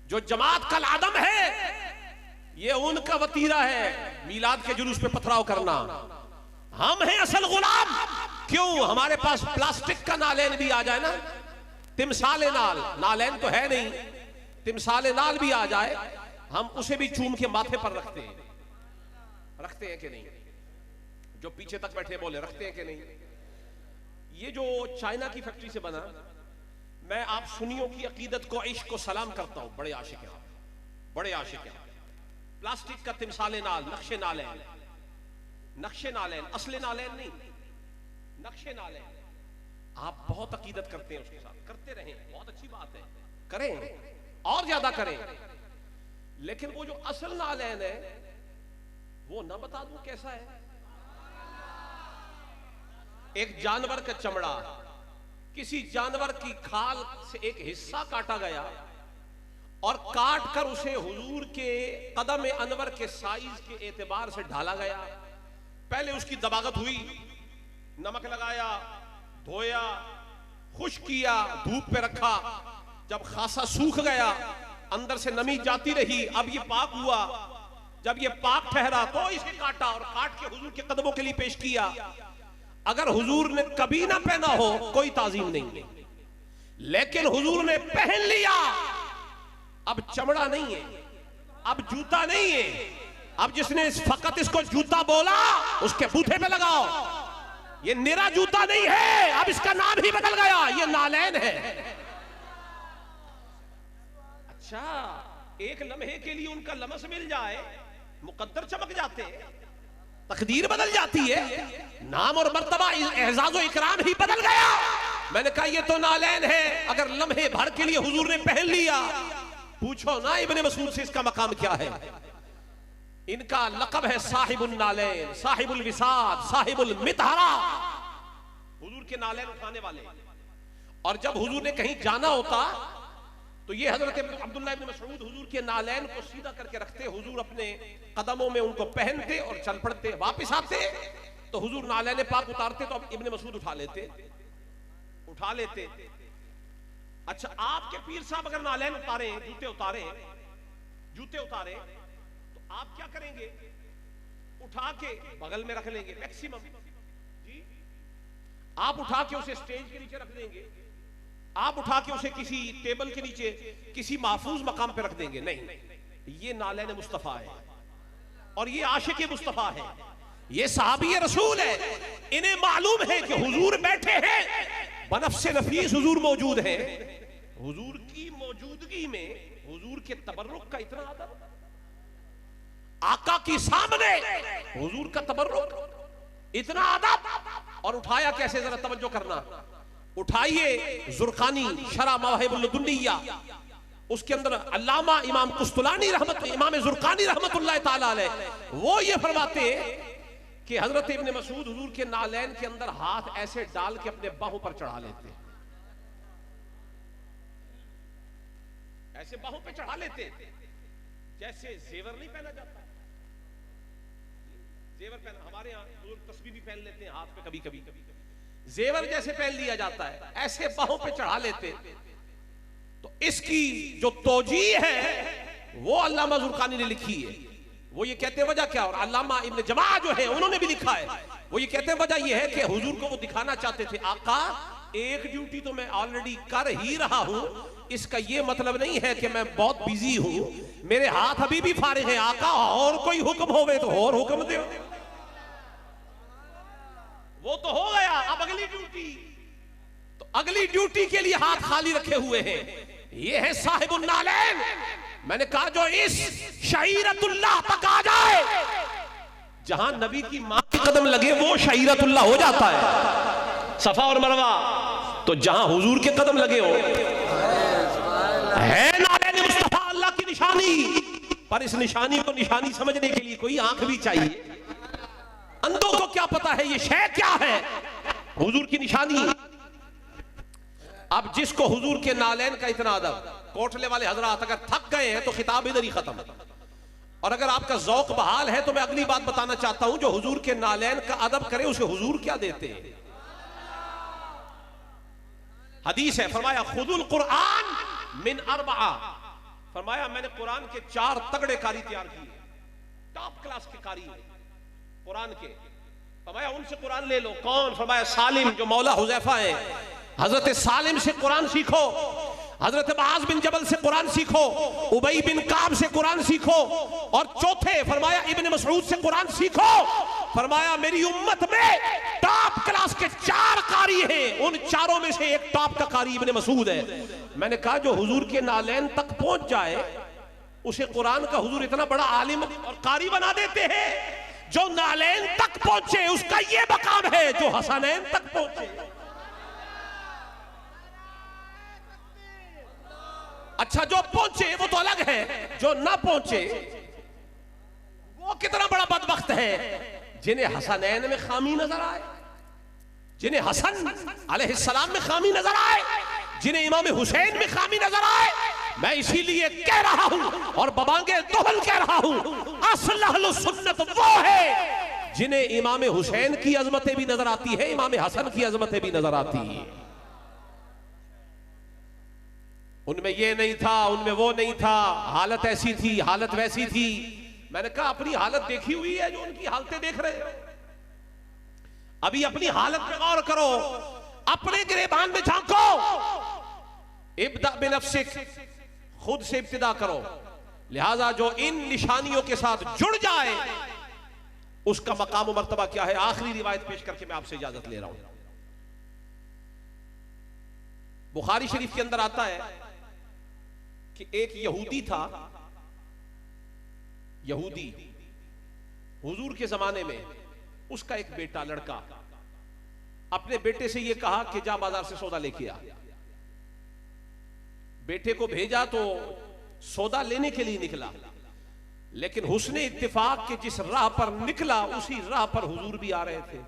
जो जमात कल आदम है ये उनका वतीरा है, मीलाद के जुलूस पे पथराव करना। हम हैं असल गुलाम। क्यों? हमारे पास प्लास्टिक का नालैन भी आ जाए ना, तिमसाले नाल, नालैन तो है नहीं, तिमसाले नाल भी आ जाए, हम उसे भी चूम के माथे पर रखते हैं। रखते हैं कि नहीं? जो पीछे तक बैठे बोले रखते हैं कि नहीं? ये जो चाइना की फैक्ट्री से बना, मैं आप सुन्नियों की अकीदत को, इश्क को सलाम करता हूं। बड़े आशिक हैं, बड़े आशिक हैं। प्लास्टिक का तिमसाले नाल, नक्शे नालैन, नक्शे नालैन, असले नालैन नहीं, नक्शे नालैन। आप बहुत अकीदत करते हैं उसके साथ, करते रहें, बहुत अच्छी बात है, करें और ज्यादा करें। लेकिन वो जो असल नालैन है वो ना बता दूं कैसा है? एक जानवर का चमड़ा, किसी जानवर की खाल से एक हिस्सा काटा गया और काट कर उसे हुजूर के कदम अनवर के साइज के एतबार से ढाला गया। पहले उसकी दबागत हुई, नमक लगाया, धोया, खुश्क किया, धूप पे रखा। जब खासा सूख गया, अंदर से नमी जाती रही, अब ये पाक हुआ। जब ये पाक ठहरा तो इसे काटा और काट के हुजूर के कदमों के लिए पेश किया। अगर हुजूर ने कभी ना पहना हो कोई ताजीम नहीं, लेकिन हुजूर ने पहन लिया। अब चमड़ा नहीं है, अब जूता नहीं है, अब जिसने फकत इसको जूता बोला उसके बूथे पे लगाओ। ये निरा जूता नहीं है, अब इसका नाम ही बदल गया, ये नालैन है। अच्छा, एक लम्हे के लिए उनका लमस मिल जाए, मुकद्दर चमक जाते, तकदीर बदल जाती है, नाम और मर्तबा एजाज और इकराम ही बदल गया। मैंने कहा ये तो नालैन है, अगर लम्हे भर के लिए हुजूर ने पहन लिया, पूछो ना इब्ने मसूद से इसका मकाम क्या है। इनका लक़ब है साहिबुल नालैन, साहिबुल विसाद, साहिबुल मितहरा, हुजूर के नालैन उठाने वाले। और जब हुजूर ने कहीं जाना होता तो ये हजरत अब्दुल्लाह इब्न मसऊद हुजूर के नालैन को सीधा करके रखते, हुजूर अपने कदमों में उनको पहनते और चल पड़ते। वापस आते तो हुजूर नालैन पाक उतारते तो अब इब्न मसऊद उठा लेते। अच्छा, आपके पीर साहब अगर नालैन उतारे, जूते उतारे तो आप क्या करेंगे? उठा के बगल में रख लेंगे मैक्सिमम जी। आप उठा के उसे स्टेज के नीचे रख देंगे, आप उठा के उसे किसी टेबल के नीचे किसी महफूज मकाम पे रख देंगे? नहीं, ये नालैन मुस्तफा है और ये आशिक मुस्तफा है, ये सहाबी रसूल है। इन्हें मालूम है कि हुजूर बैठे हैं, बनफ्से नफीस हुजूर मौजूद है। हुजूर की मौजूदगी में हुजूर के तबर्रुक का इतना अदब, आका की सामने हुजूर का तबर्रुक, इतना अदब। और उठाया कैसे, जरा तवज्जो करना। उठाइए जुर्कानी शरा मवाहिबुल लदुन्निया, उसके अंदर अल्लामा इमाम कुस्तुलानी इमाम जुर्कानी रहमतुल्लाह ताला अलैह वो ये फरमाते कि हजरत इब्ने मसूद हुजूर के नालैन के अंदर हाथ ऐसे डाल के अपने बाहों पर चढ़ा लेते, ऐसे बाहों पे चढ़ा लेते, जैसे जेवर नहीं पहना जाता। जेवर पहना, हमारे यहाँ लोग तस्बीह भी पहन लेते हैं हाथ पे, कभी कभी जेवर जैसे पहन लिया जाता है, ऐसे बाहों पे चढ़ा लेते। तो इसकी जो तौजी है वो अल्लामा जुर्कानी ने लिखी है। वो ये कहते हैं वजह क्या, और अल्लामा इब्न जमा जो है उन्होंने भी लिखा है, वो ये कहते हैं वजह ये है कि हुजूर को वो दिखाना चाहते थे, आका एक ड्यूटी तो मैं ऑलरेडी कर ही रहा हूं, इसका ये मतलब नहीं है कि मैं बहुत बिजी हूं, मेरे हाथ अभी भी फारिग है। आका और कोई हुक्म होवे तो और हुक्म दो, वो तो हो गया, अब अगली ड्यूटी। तो अगली ड्यूटी के लिए हाथ खाली रखे हुए हैं। ये है साहिबुल नालैन। मैंने कहा जो इस शईरतुल्लाह तक आ जाए, जहां नबी की मां के कदम लगे वो शईरतुल्लाह हो जाता है। सफा और मरवा, तो जहां हुजूर के कदम लगे हो है नालैन मुस्तफा अल्लाह की निशानी। पर इस निशानी को निशानी समझने के लिए कोई आंख भी चाहिए। अंधों को क्या पता है ये शय क्या है, हुजूर की निशानी। अब जिसको हुजूर के नालैन का इतना अदब, कोटले वाले हजरात अगर थक गए हैं तो खिताब इधर ही खत्म। और अगर आपका जौक बहाल है तो मैं अगली बात बताना चाहता हूं, जो हुजूर के नालैन का अदब करे उसे हुजूर क्या देते हैं। हदीस है, फरमाया खुदुल कुरान मिन अरबा, फरमाया मैंने कुरान के 4 तगड़े कारी तैयार किए, टॉप क्लास के कारी कुरान के। फरमाया उनसे कुरान ले लो। कौन? फरमाया सालिम जो मौला हुजैफा है, हजरत सालिम से कुरान सीखो, हजरत मुआज बिन जबल से कुरान सीखो, उबई बिन काब से कुरान सीखो, और चौथे फरमाया इब्ने मसऊद से कुरान सीखो। फरमाया मेरी उम्मत में टॉप क्लास के 4 कारी हैं, उन चारों में से एक टॉप का कारी इब्ने मसऊद है। मैंने कहा जो हुजूर के नालैन तक पहुंच जाए उसे कुरान का हुजूर इतना बड़ा आलिम और कारी बना देते हैं। जो नालैन तक पहुंचे उसका ये मकाम है जो हसनैन तक पहुंचे। अच्छा, जो पहुंचे वो तो अलग है, जो ना पहुंचे वो कितना बड़ा बदबख्त है। जिन्हें हसनैन में खामी नजर आए, जिन्हें हसन अलैहिस्सलाम में खामी नजर आए, जिन्हें इमाम हुसैन में खामी नजर आए, मैं इसीलिए कह रहा हूं और बबांगे दोहल कह रहा हूं, असल अहलुस सुन्नत वो है जिन्हें इमाम हुसैन की अजमतें भी नजर आती है, इमाम हसन की अजमतें भी नजर आती है। उनमें ये नहीं था, उनमें वो नहीं था, हालत ऐसी थी, हालत वैसी थी। मैंने कहा अपनी हालत देखी हुई है जो उनकी हालतें देख रहे हो। अभी अपनी हालत पे गौर करो, अपने गिरेबान में झांको। इब्दा बिनफ्सिक, खुद से इब्तिदा करो। लिहाजा जो इन निशानियों के साथ जुड़ जाए उसका मकाम और मर्तबा क्या है। आखिरी रिवायत पेश करके मैं आपसे इजाजत ले रहा हूं। बुखारी शरीफ के अंदर आता है कि एक यहूदी था, यहूदी हुजूर के जमाने में, उसका एक बेटा लड़का अपने बेटे से यह कहा कि जा बाजार से सौदा लेके आ। बेटे को भेजा तो सौदा लेने के लिए निकला, लेकिन हुस्ने इत्तिफाक के जिस राह पर निकला उसी राह पर हुजूर भी आ रहे थे।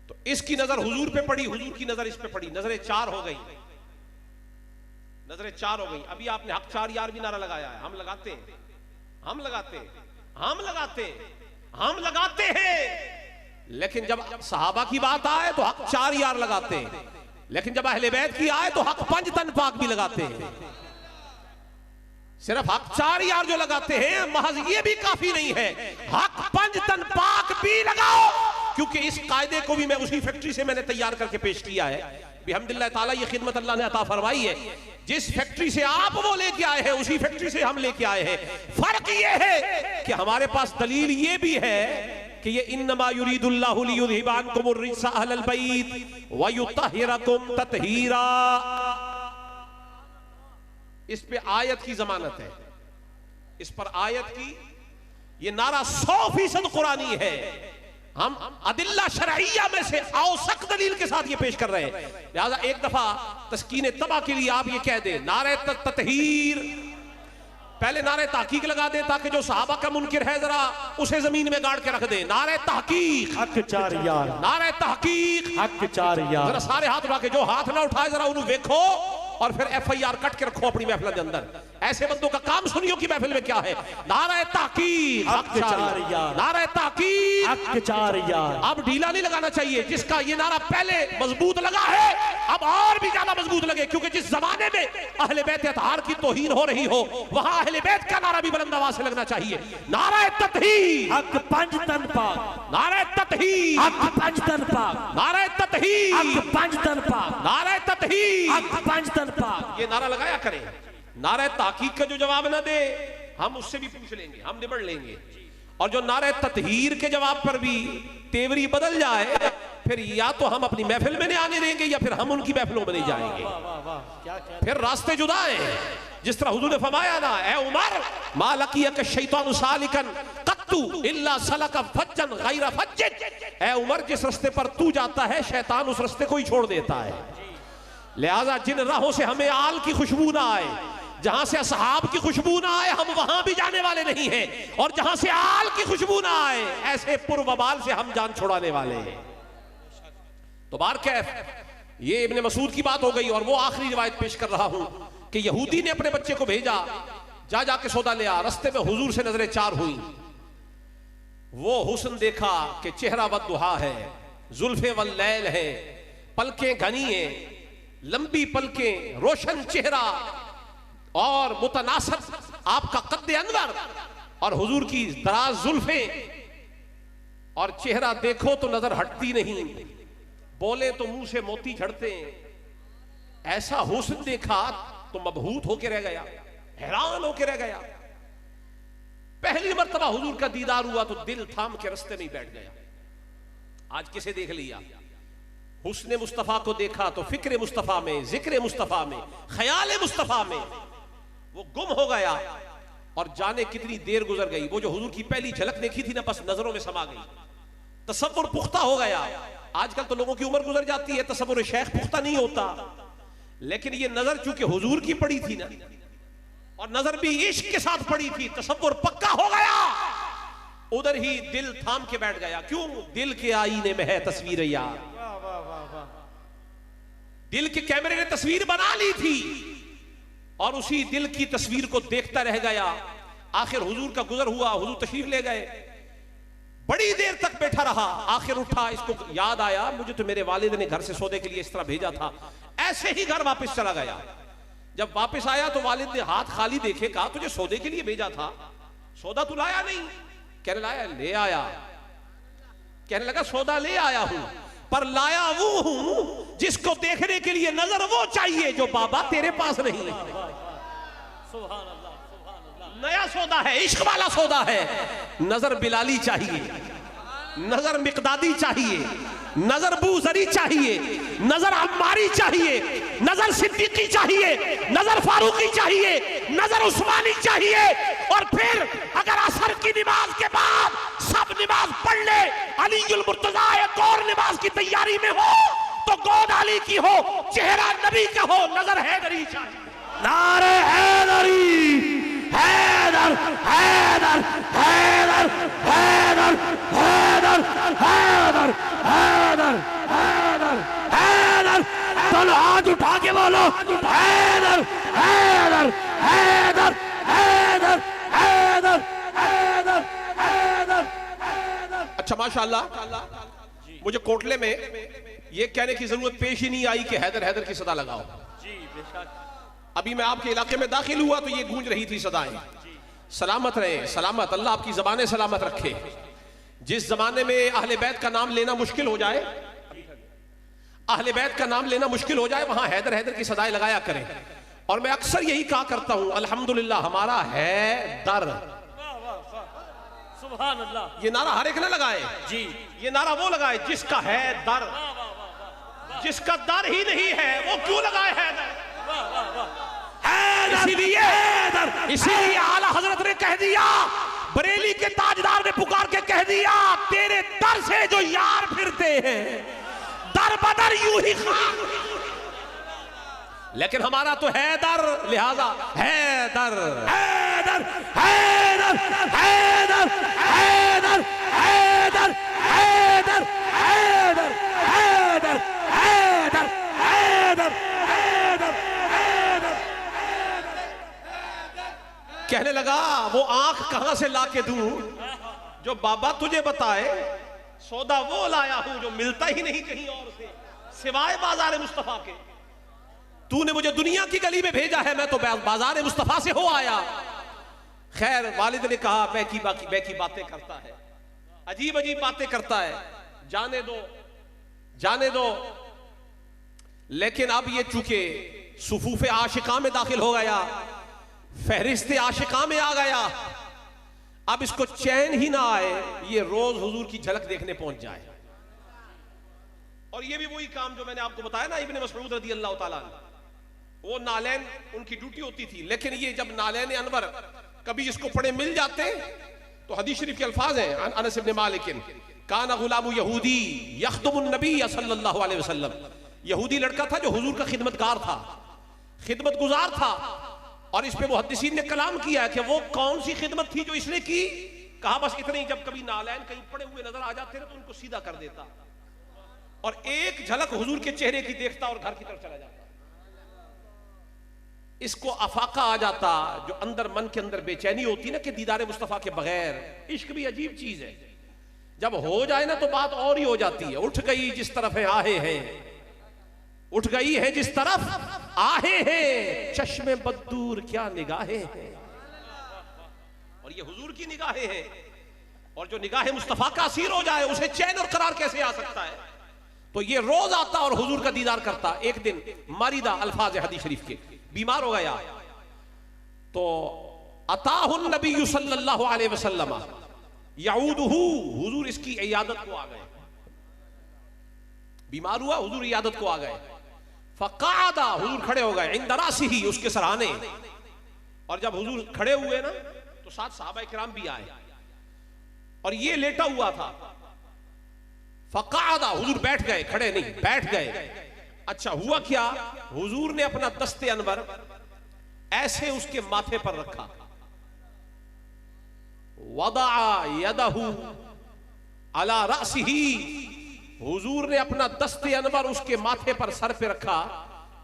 तो इसकी नजर हुजूर पे पड़ी, हुजूर की नजर इस पे पड़ी, नजरें चार हो गई, नजरें चार हो गई। अभी आपने हक चार यार भी नारा लगाया है, हम लगाते हैं, हम लगाते हैं, हम लगाते हैं, हम लगाते हैं। लेकिन जब सहाबा की बात आए तो हक चार यार लगाते हैं, लेकिन जब अहले बैत की आए तो हक पंज तन पाक भी लगाते हैं। सिर्फ हक चार यार जो लगाते हैं महज ये भी काफी नहीं है, हक पंज तन पाक भी लगाओ, क्योंकि इस कायदे को भी मैं उसी फैक्ट्री से मैंने तैयार करके पेश किया है। बिहम्दिल्लाह ताला ये खिदमत अल्लाह ने अता फरमाई है। जिस फैक्ट्री से आप वो लेके आए हैं उसी फैक्ट्री से हम लेके आए हैं। फर्क ये है कि हमारे पास दलील ये भी है कि ये इन्नमा युरीदुल्लाहु लियुज़हिबा अन्कुमुर रिज्सा अहलल बैत व युतहिरकुम तत्हीरा, इस पे आयत की जमानत है, इस पर आयत की ये नारा 100% कुरानी है। हम अदिल्ला शरइया में से औसक दलील के साथ ये पेश कर रहे हैं। लिहाजा एक दफा तस्कीन तबा के लिए आप ये कह दे नारे तत्हीर, पहले नारे तहकीक लगा दे ताकि जो सहाबा का मुनकिर है जरा उसे जमीन में गाड़ के रख दे। नारे तहकीक हक चार यार, नारे तहकीक हक चार यार। जरा सारे हाथ उठा के जो हाथ ना उठाए जरा उन्हें देखो और फिर FIR कट के रखो अपनी महफिल के अंदर। ऐसे बंदों का काम सुनियो की महफिल में क्या है। नारे तहकीक हक चार यार, नारे तहकीक हक चार यार। अब ढीला नहीं लगाना चाहिए, जिसका ये नारा पहले मजबूत लगा है अब और भी ज्यादा मजबूत लगे, क्योंकि जिस जमाने में अहले बैत अतहार की तौहीन हो रही हो वहां अहले बैत का नारा भी बुलंद आवाज से लगना चाहिए। नारे तत्हीर हक पंज तन पाक, नारे तत्हीर हक पंज तन पाक, नारे तत्हीर हक पंज तन पाक, नारे तत्हीर हक पंज तन पाक। ये नारा लगाया करें। नारे ताकीक का जो जवाब ना दे हम उससे भी पूछ लेंगे, हम निबड़ लेंगे। और जो नारे तत्हीर के जवाब पर भी तेवरी बदल जाए फिर या तो हम अपनी महफिल में नहीं आने देंगे या फिर हम उनकी महफिलों में नहीं जाएंगे, फिर रास्ते जुदा हैं। जिस तरह हुजूर ने फरमाया ना, ए उमर मा लकियक शैतानु सालिकन कत्तु इल्ला सलका फज्जन गैर फज्जिन, ए उमर जिस रास्ते पर तू जाता है शैतान उस रास्ते को ही छोड़ देता है। लिहाजा जिन राहों से हमें आल की खुशबू ना आए, जहां से असहाब की खुशबू ना आए, हम वहां भी जाने वाले नहीं हैं, और जहां से आल की खुशबू ना आए ऐसे पुरवबाल से हम जान छुड़ाने वाले हैं। तो बारकैफ ये इब्ने मसूद की बात हो गई। और वो आखिरी रिवायत पेश कर रहा हूं कि यहूदी ने अपने बच्चे को भेजा, जा जाके सौदा ले आ। रास्ते में हुजूर से नजरें चार हुई, वो हुस्न देखा कि चेहरा वद्दुहा है, जुल्फे वल्लैल है, पलकें घनी है, लंबी पलकें, रोशन चेहरा और मुतनासब आपका कद्दे अनवर और हुजूर की दराज जुल्फे, और चेहरा देखो तो नजर हटती नहीं, बोले तो मुंह से मोती झड़ते हैं। ऐसा हुस्न देखा तो मबहूत होके रह गया, हैरान होके रह गया। पहली मर्तबा हुजूर का दीदार हुआ तो दिल थाम के रास्ते में ही बैठ गया। आज किसे देख लिया, हुस्ने मुस्तफा को देखा तो फिक्र मुस्तफा में, जिक्र मुस्तफा में, ख्याल मुस्तफा में वो गुम हो गया और जाने कितनी देर गुजर गई। वो जो हुजूर की पहली झलक देखी थी ना, बस नजरों में समा गई, तसव्वुर पुख्ता हो गया। आजकल तो लोगों की उम्र गुजर जाती है, तसव्वुर शेख पुख्ता नहीं होता, लेकिन ये नजर चूंकि हुजूर की पड़ी थी ना, और नजर भी इश्क के साथ पड़ी थी, तसव्वुर पक्का हो गया। उधर ही दिल थाम के बैठ गया। क्यों? दिल के आईने में है तस्वीर यार, दिल के कैमरे ने तस्वीर बना ली थी और उसी दिल की तस्वीर को देखता रह गया। आखिर हुजूर का गुजर हुआ, हुजूर तशरीफ ले गए, बड़ी देर तक बैठा रहा। आखिर उठा, इसको याद आया मुझे तो मेरे वालिद ने घर से सौदे के लिए इस तरह भेजा था। ऐसे ही घर वापस चला गया। जब वापस आया तो वालिद ने हाथ खाली देखे, कहा तुझे सौदे के लिए भेजा था, सौदा तू लाया नहीं? कहने लाया, ले आया। कहने लगा सौदा ले आया हूं, पर लाया वो हूं जिसको देखने के लिए नजर वो चाहिए जो बाबा तेरे पास नहीं है। नया सौदा है, इश्क वाला सौदा है, नजर बिलाली चाहिए। नजर मिकदादी चाहिए, नजर बूजरी चाहिए, नजर अम्मारी चाहिए, नजर सिद्दीकी चाहिए, नजर फारूकी चाहिए, नजर उस्मानी चाहिए। और फिर अगर असर की नमाज के बाद सब नमाज पढ़ ले, अलीउल मुर्तजा एक और नमाज की तैयारी में हो तो गोद अली की हो, चेहरा नबी का हो, नजर हैदरी चाहिए। नारे हैदरी, हैदर हैदर हैदर हैदर हैदर हैदर हैदर हैदर हैदर। चलो हाथ उठा के बोलो हैदर हैदर हैदर हैदर हैदर हैदर हैदर। अच्छा माशाअल्लाह, मुझे कोटले में ये कहने की जरूरत पेश ही नहीं आई कि हैदर हैदर की सदा लगाओ। जी बेशक। अभी मैं आपके इलाके में दाखिल हुआ तो ये गूंज रही थी सदाएं। सलामत रहे, सलामत, अल्लाह आपकी ज़बानें सलामत रखे। जिस जमाने में अहले बैत का नाम लेना मुश्किल हो जाए, अहले बैत का नाम लेना मुश्किल हो जाए, वहां हैदर हैदर की सदाएं लगाया करें। और मैं अक्सर यही कहा करता हूं, अल्हम्दुलिल्लाह हमारा है दर। सुभान अल्लाह। ये नारा हर एक न लगाए जी, ये नारा वो लगाए जिसका है दर। जिसका दर ही नहीं है वो क्यों लगाए हैदर? इसीलिए आला हजरत ने कह दिया, बरेली के ताजदार ने पुकार के कह दिया, तेरे दर से जो यार फिरते हैं दर बदर यूं ही खान। लेकिन हमारा तो है दर, लिहाजा है दर हैदर हैदर हैदर हैदर हैदर हैदर हैदर हैदर हैदर हैदर हैदर हैदर। कहने लगा वो आंख कहां से लाके दूं जो बाबा तुझे बताए, सौदा वो लाया हूं जो मिलता ही नहीं कहीं और से सिवाय बाजार मुस्तफा के। तूने मुझे दुनिया की गली में भेजा है, मैं तो बाजार मुस्तफा से हो आया। खैर वालिद ने कहा बैकी बातें करता है, अजीब अजीब बातें करता है, जाने दो जाने दो। लेकिन अब ये चूंकि सुफूफे आशिका में दाखिल हो गया, फहरिस्ते आशिका में आ गया, अब इसको चैन ही ना आए ये रोज हुजूर की झलक देखने पहुंच जाए। और ये भी वही काम जो मैंने आपको बताया ना, इब्ने मसऊद रदी अल्लाह ताला, वो नालैन उनकी ड्यूटी होती थी। लेकिन ये जब नालैन अनवर कभी इसको पढ़े मिल जाते तो हदीस शरीफ के अल्फाज हैं, अनस इब्ने मालिक काना गुलामु यहूदी यख्दुमुन नबी सल्लल्लाहु अलैहि वसल्लम। यहूदी लड़का था जो हुजूर का खिदमतगार था, खिदमत गुजार था। और इस पे मुहद्दिसीन ने कलाम किया है कि वो कौन सी खिदमत थी जो इसने की। कहा बस इतनी, जब कभी नालैन कहीं पड़े हुए नजर आ जाते तो उनको सीधा कर देता और एक झलक हुजूर के चेहरे की देखता और घर की तरफ चला जाता। इसको अफाका आ जाता, जो अंदर मन के अंदर बेचैनी होती ना कि दीदार मुस्तफा के बगैर। इश्क भी अजीब चीज है, जब हो जाए ना तो बात और ही हो जाती है। उठ गई जिस तरफ है आहे हैं, उठ गई है जिस तरफ आहे हैं, चश्मे बद्दूर क्या निगाहें हैं। और ये हुजूर की निगाहें हैं, और जो निगाहें मुस्तफा का असीर हो जाए उसे चैन और करार कैसे आ सकता है। तो ये रोज आता और हुजूर का दीदार करता। एक दिन मारिदा अल्फाज हदीस शरीफ के, बीमार हो गया तो अताहुन नबी सल्लल्लाहु अलैहि वसल्लम यऊदुहु, हुजूर इसकी इयादत को आ गए। बीमार हुआ, हुजूर इयादत को आ गए। फकादा, हुजूर खड़े हो गए, इंद रासिही, उसके सराहने। और जब हुजूर खड़े हुए ना तो साथ सहाबा किराम भी आए और ये लेटा हुआ था। फकादा, हुजूर बैठ गए, खड़े नहीं, बैठ गए। अच्छा हुआ क्या, हुजूर ने अपना दस्ते अनवर ऐसे उसके माथे पर रखा। वदा यदहु अला रासिही, हुजूर ने अपना दस्ते अनवर उसके माथे पर, सर पे रखा।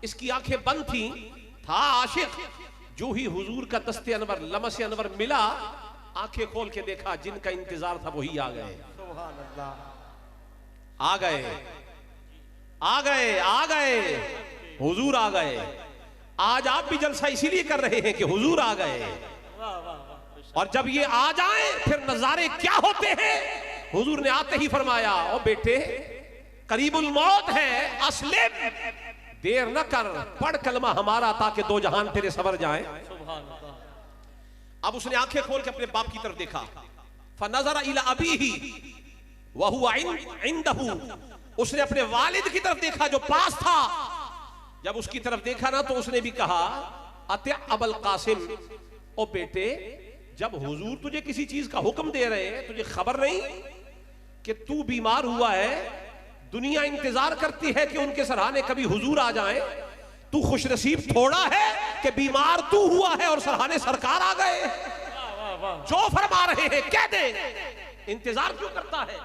इसकी आंखें बंद थी, था आशिक। जो ही हुजूर का दस्ते अनवर, लमसे अनवर मिला, आंखें खोल के देखा, जिनका इंतजार था वही आ गए। सुभान अल्लाह, आ गए आ गए आ गए, हुजूर आ गए। आज आप भी जलसा इसीलिए कर रहे हैं कि हुजूर आ गए। और जब ये आ जाए फिर नजारे क्या होते हैं। हुजूर ने आते ही फरमाया, ओ बेटे करीबुल मौत है, अस्लिम, देर न कर, पढ़ कलमा हमारा ताकि दो जहान तेरे सवर जाएं। अब उसने आंखें खोल के अपने बाप की तरफ देखा। फनज़रा इला अबीही, वहुवा इंदहू, उसने अपने वालिद की तरफ देखा जो पास था। जब उसकी तरफ देखा ना तो उसने भी कहा अत्या अबुल कासिम, ओ बेटे जब हुजूर तुझे किसी चीज का हुक्म दे रहे हैं, तुझे खबर नहीं कि तू बीमार हुआ है, दुनिया इंतजार करती है कि उनके सराहने कभी हुजूर आ जाए, तू खुशनसीब थोड़ा है कि बीमार तू हुआ है और सराहने सरकार आ गए। जो फरमा रहे हैं कह दे, इंतजार क्यों करता है?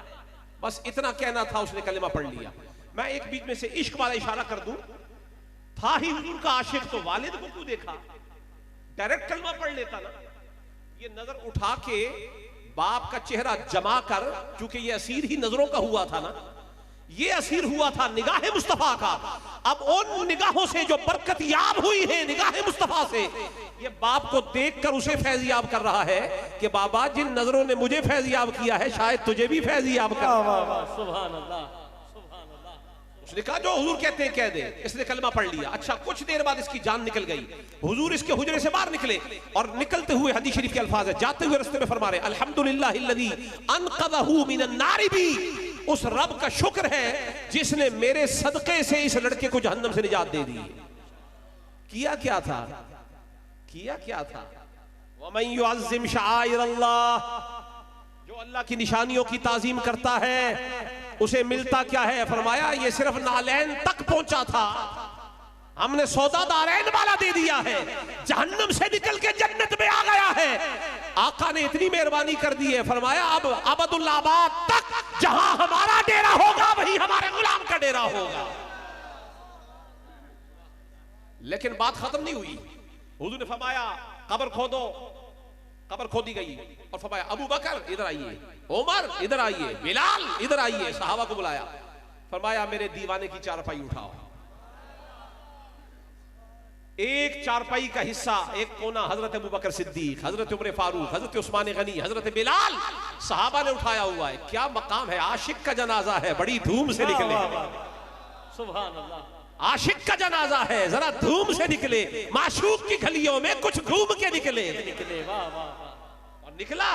बस इतना कहना था, उसने कलिमा पढ़ लिया। मैं एक बीच में से इश्क वाला इशारा कर दूं, था ही हुजूर का आशिक तो वालिद को क्यों देखा, डायरेक्ट कलिमा पढ़ लेता ना। ये नजर उठा के बाप का चेहरा जमा कर, क्योंकि ये असीर ही नजरों का हुआ था ना, ये असीर हुआ था निगाह मुस्तफा का। अब उन निगाहों से जो बरकत याब हुई है निगाह मुस्तफा से, ये बाप को देखकर उसे फैजियाब कर रहा है कि बाबा जिन नजरों ने मुझे फैजियाब किया है शायद तुझे भी फैजियाब कर। सुभान अल्लाह, सुभान अल्लाह। उसने कहा जो हुजूर कहते हैं कह दे। इसने कलमा पढ़ लिया। अच्छा, कुछ देर बाद इसकी जान निकल गई। हुजूर इसके हुजरे से बाहर निकले और निकलते हुए हदीस शरीफ के अल्फाज है, जाते हुए रास्ते में फरमा रहे अल्हम्दुलिल्लाहिल्लज़ी अनक़ज़हू मिनन नारि बी, उस रब का शुक्र है जिसने मेरे सदके से इस लड़के को जहन्नम से निजात दे दी। किया क्या था, किया क्या था? वमन युअज़्ज़िम शआइरल्लाह, जो अल्लाह की निशानियों की ताजीम करता है उसे मिलता क्या है? फरमाया ये सिर्फ नालैन तक पहुंचा था, हमने सौदा दारैन वाला दे दिया है, जहन्नम से निकल के जन्नत में आ गया है। आका ने इतनी मेहरबानी कर दी है, फरमाया अब अबदुल आबाद तक जहां हमारा डेरा होगा वही हमारे गुलाम का डेरा होगा। लेकिन बात खत्म नहीं हुई। हुजूर ने फरमाया कब्र खोदो, कब्र खोदी गई और फरमाया अबू बकर इधर आइए, उमर इधर आइए, बिलाल इधर आइए। सहाबा को बुलाया, फरमाया मेरे दीवाने की चारपाई उठाओ। एक चारपाई का हिस्सा, एक कोना हजरत अबू बकर सिद्दीक, हजरत उमर फारूक, हजरत उस्मान गनी, हजरत बिलाल सहाबा ने उठाया हुआ है। क्या मकाम है, आशिक का जनाजा है, बड़ी धूम से निकले। सुभान अल्लाह, आशिक का जनाजा है, जरा धूम से निकले, माशूक की गलियों में कुछ घूम के निकले। और निकला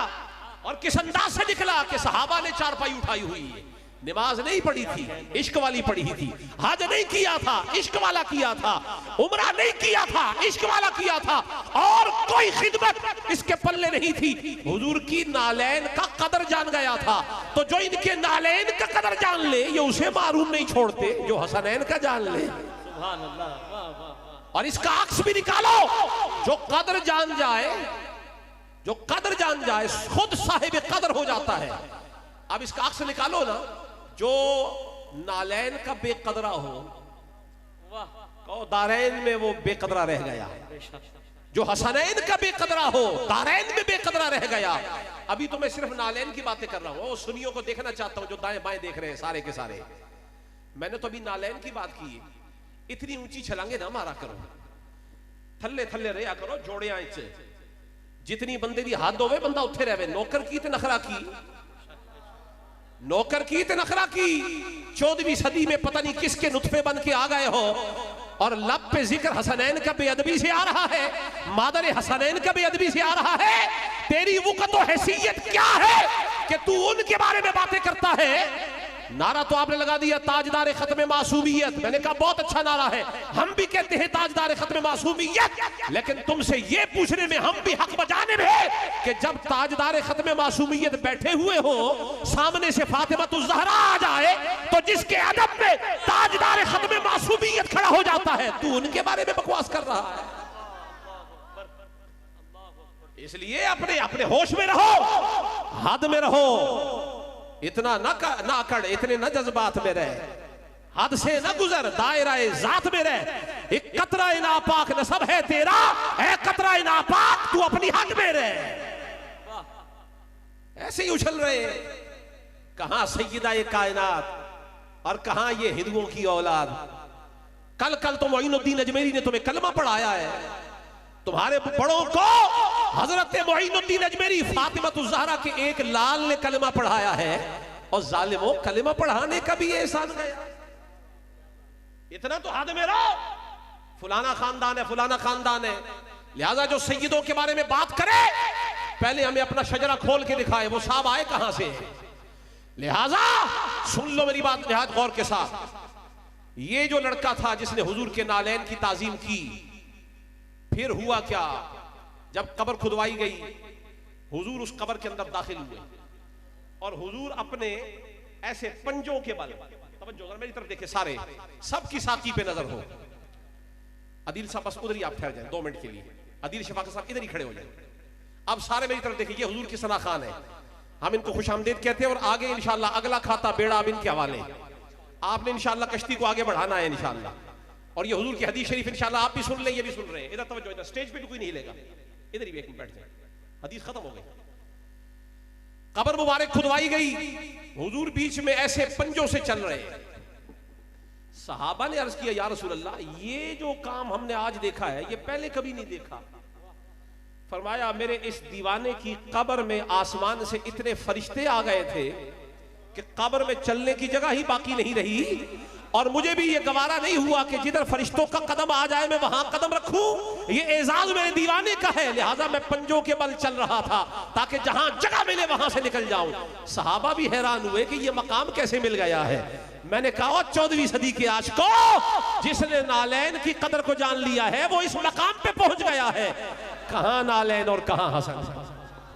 और किस अंदाज से निकला कि सहाबा ने चारपाई उठाई हुई है। नमाज नहीं पढ़ी थी, इश्क वाली पढ़ी थी। हज नहीं किया था, इश्क वाला किया था। उम्रा नहीं किया था, इश्क वाला किया था। और कोई खिदमत इसके पल्ले नहीं थी। हुजूर की नालैन का कदर जान गया था। तो जो इनके नालैन का कदर जान ले, ये उसे मारूम नहीं छोड़ते जो हसनैन का जान ले। सुभान अल्लाह। और इसका अक्स भी निकालो, जो कदर जान जाए, जो कदर जान जाए खुद साहिब कदर हो जाता है। अब इसका अक्स निकालो ना, जो नालैन का बेकदरा हो, वाह, दारैन में वो बेकदरा रह गया। जो हसनैन का बेकदरा हो, दारैन में बेकदरा रह गया। अभी तो मैं सिर्फ नालैन की बातें कर रहा हूं, सुनियों को देखना चाहता हूं जो दाएं बाएं देख रहे हैं सारे के सारे। मैंने तो अभी नालैन की बात की। इतनी ऊंची छलांगे ना मारा करो, थल्ले थल्ले रहा करो, जोड़े आए जितनी बंदे दी हाथ होवे बंदा उत्थे रहे। नौकर की ते नखरा की, नौकर की ते नखरा की। 14वीं सदी में पता नहीं किसके नुत्फे बन के आ गए हो और लब पे जिक्र हसनैन का बेअदबी से आ रहा है, मादर हसनैन का बेअदबी से आ रहा है। तेरी वक़्त और हैसियत क्या है कि तू उनके बारे में बातें करता है? नारा तो आपने लगा दिया ताजदार खत्म मासूमियत। मैंने कहा बहुत अच्छा नारा है, हम भी कहते हैं ताजदार खत्म मासूमियत, लेकिन तुमसे ये पूछने में हम भी हक बजाने में कि जब ताजदार खत्म मासूमियत बैठे हुए हो, सामने से फातिमा तुज ज़हरा आ जाए तो जिसके अदब में ताजदार खत्म मासूमियत खड़ा हो जाता है, तू उनके बारे में बकवास कर रहा है। इसलिए अपने अपने होश में रहो, हद में रहो, इतना ना अकड़, इतने न जज्बात में रहे, हद से न गुजर, दायराए जात में रहे। एक कतरा नापाक नसब है तेरा, है कतरा नापाक तू अपनी हद में रहे। ऐसे ही उछल रहे, कहां सैयदा ये कायनात और कहां ये हिंदुओं की औलाद। कल तो मोइनुद्दीन अजमेरी ने तुम्हें कलमा पढ़ाया है, तुम्हारे बड़ों को हजरत मोइनुद्दीन अजमेरी फातिमा तुज ज़हरा के एक लाल ने कलमा पढ़ाया है, और जालिमों कलमा पढ़ाने का भी एहसान गया। इतना तो हद में रहो, फलाना खानदान है, फलाना खानदान है। लिहाजा जो सैयदों के बारे में बात करे पहले हमें अपना शजरा खोल के दिखाए, वो साहब आए कहां से। लिहाजा सुन लो मेरी बात निहायत गौर के साथ। ये जो लड़का था जिसने हुजूर के नालैन की ताजीम की, फिर हुआ क्या? जब कब्र खुदवाई गई, हुजूर उस कब्र के अंदर दाखिल हुए और हुजूर अपने ऐसे पंजों के बल, तवज्जो जरा मेरी तरफ देखे सारे, सबकी साकी पे नजर हो। अदील साहब बस उधर ही आप ठहर जाएं 2 मिनट के लिए। अदील शफाकत साहब इधर ही खड़े हो जाएं। अब सारे मेरी तरफ देखिए, ये हुजूर की सना खान है, हम इनको खुशामदीद कहते हैं और आगे इंशाल्लाह अगला खाता बेड़ा अब इनके हवाले। आपने इंशाल्लाह कश्ती को आगे बढ़ाना है इंशाल्लाह। और ये हुजूर की हदीस शरीफ इंशाल्लाह आप भी सुन लें, ये भी सुन रहे हैं। इधर तवज्जो, इधर स्टेज पे भी कोई नहीं हिलेगा, इधर ही एक मिनट बैठ जाए। हदीस खत्म हो गई, कब्र मुबारक खुदवाई गई, हुजूर बीच में ऐसे पंजों से चल रहे। सहाबा ने अर्ज किया, या रसूल अल्लाह, ये जो काम हमने आज देखा है ये पहले कभी नहीं देखा। फरमाया, मेरे इस दीवाने की कब्र में आसमान से इतने फरिश्ते आ गए थे कि कब्र में चलने की जगह ही बाकी नहीं रही, और मुझे भी ये गवारा नहीं हुआ कि जिधर फरिश्तों का कदम आ जाए मैं वहां कदम रखूं। ये एजाज मेरे दीवाने का है, लिहाजा मैं पंजों के बल चल रहा था ताकि जहां जगह मिले वहां से निकल जाऊं। सहाबा भी हैरान हुए कि ये मकाम कैसे मिल गया है। मैंने कहा, 14वीं सदी के आशिको, जिसने नालैन की कदर को जान लिया है वो इस मकाम पे पहुंच गया है। कहां नालैन और कहां हसन।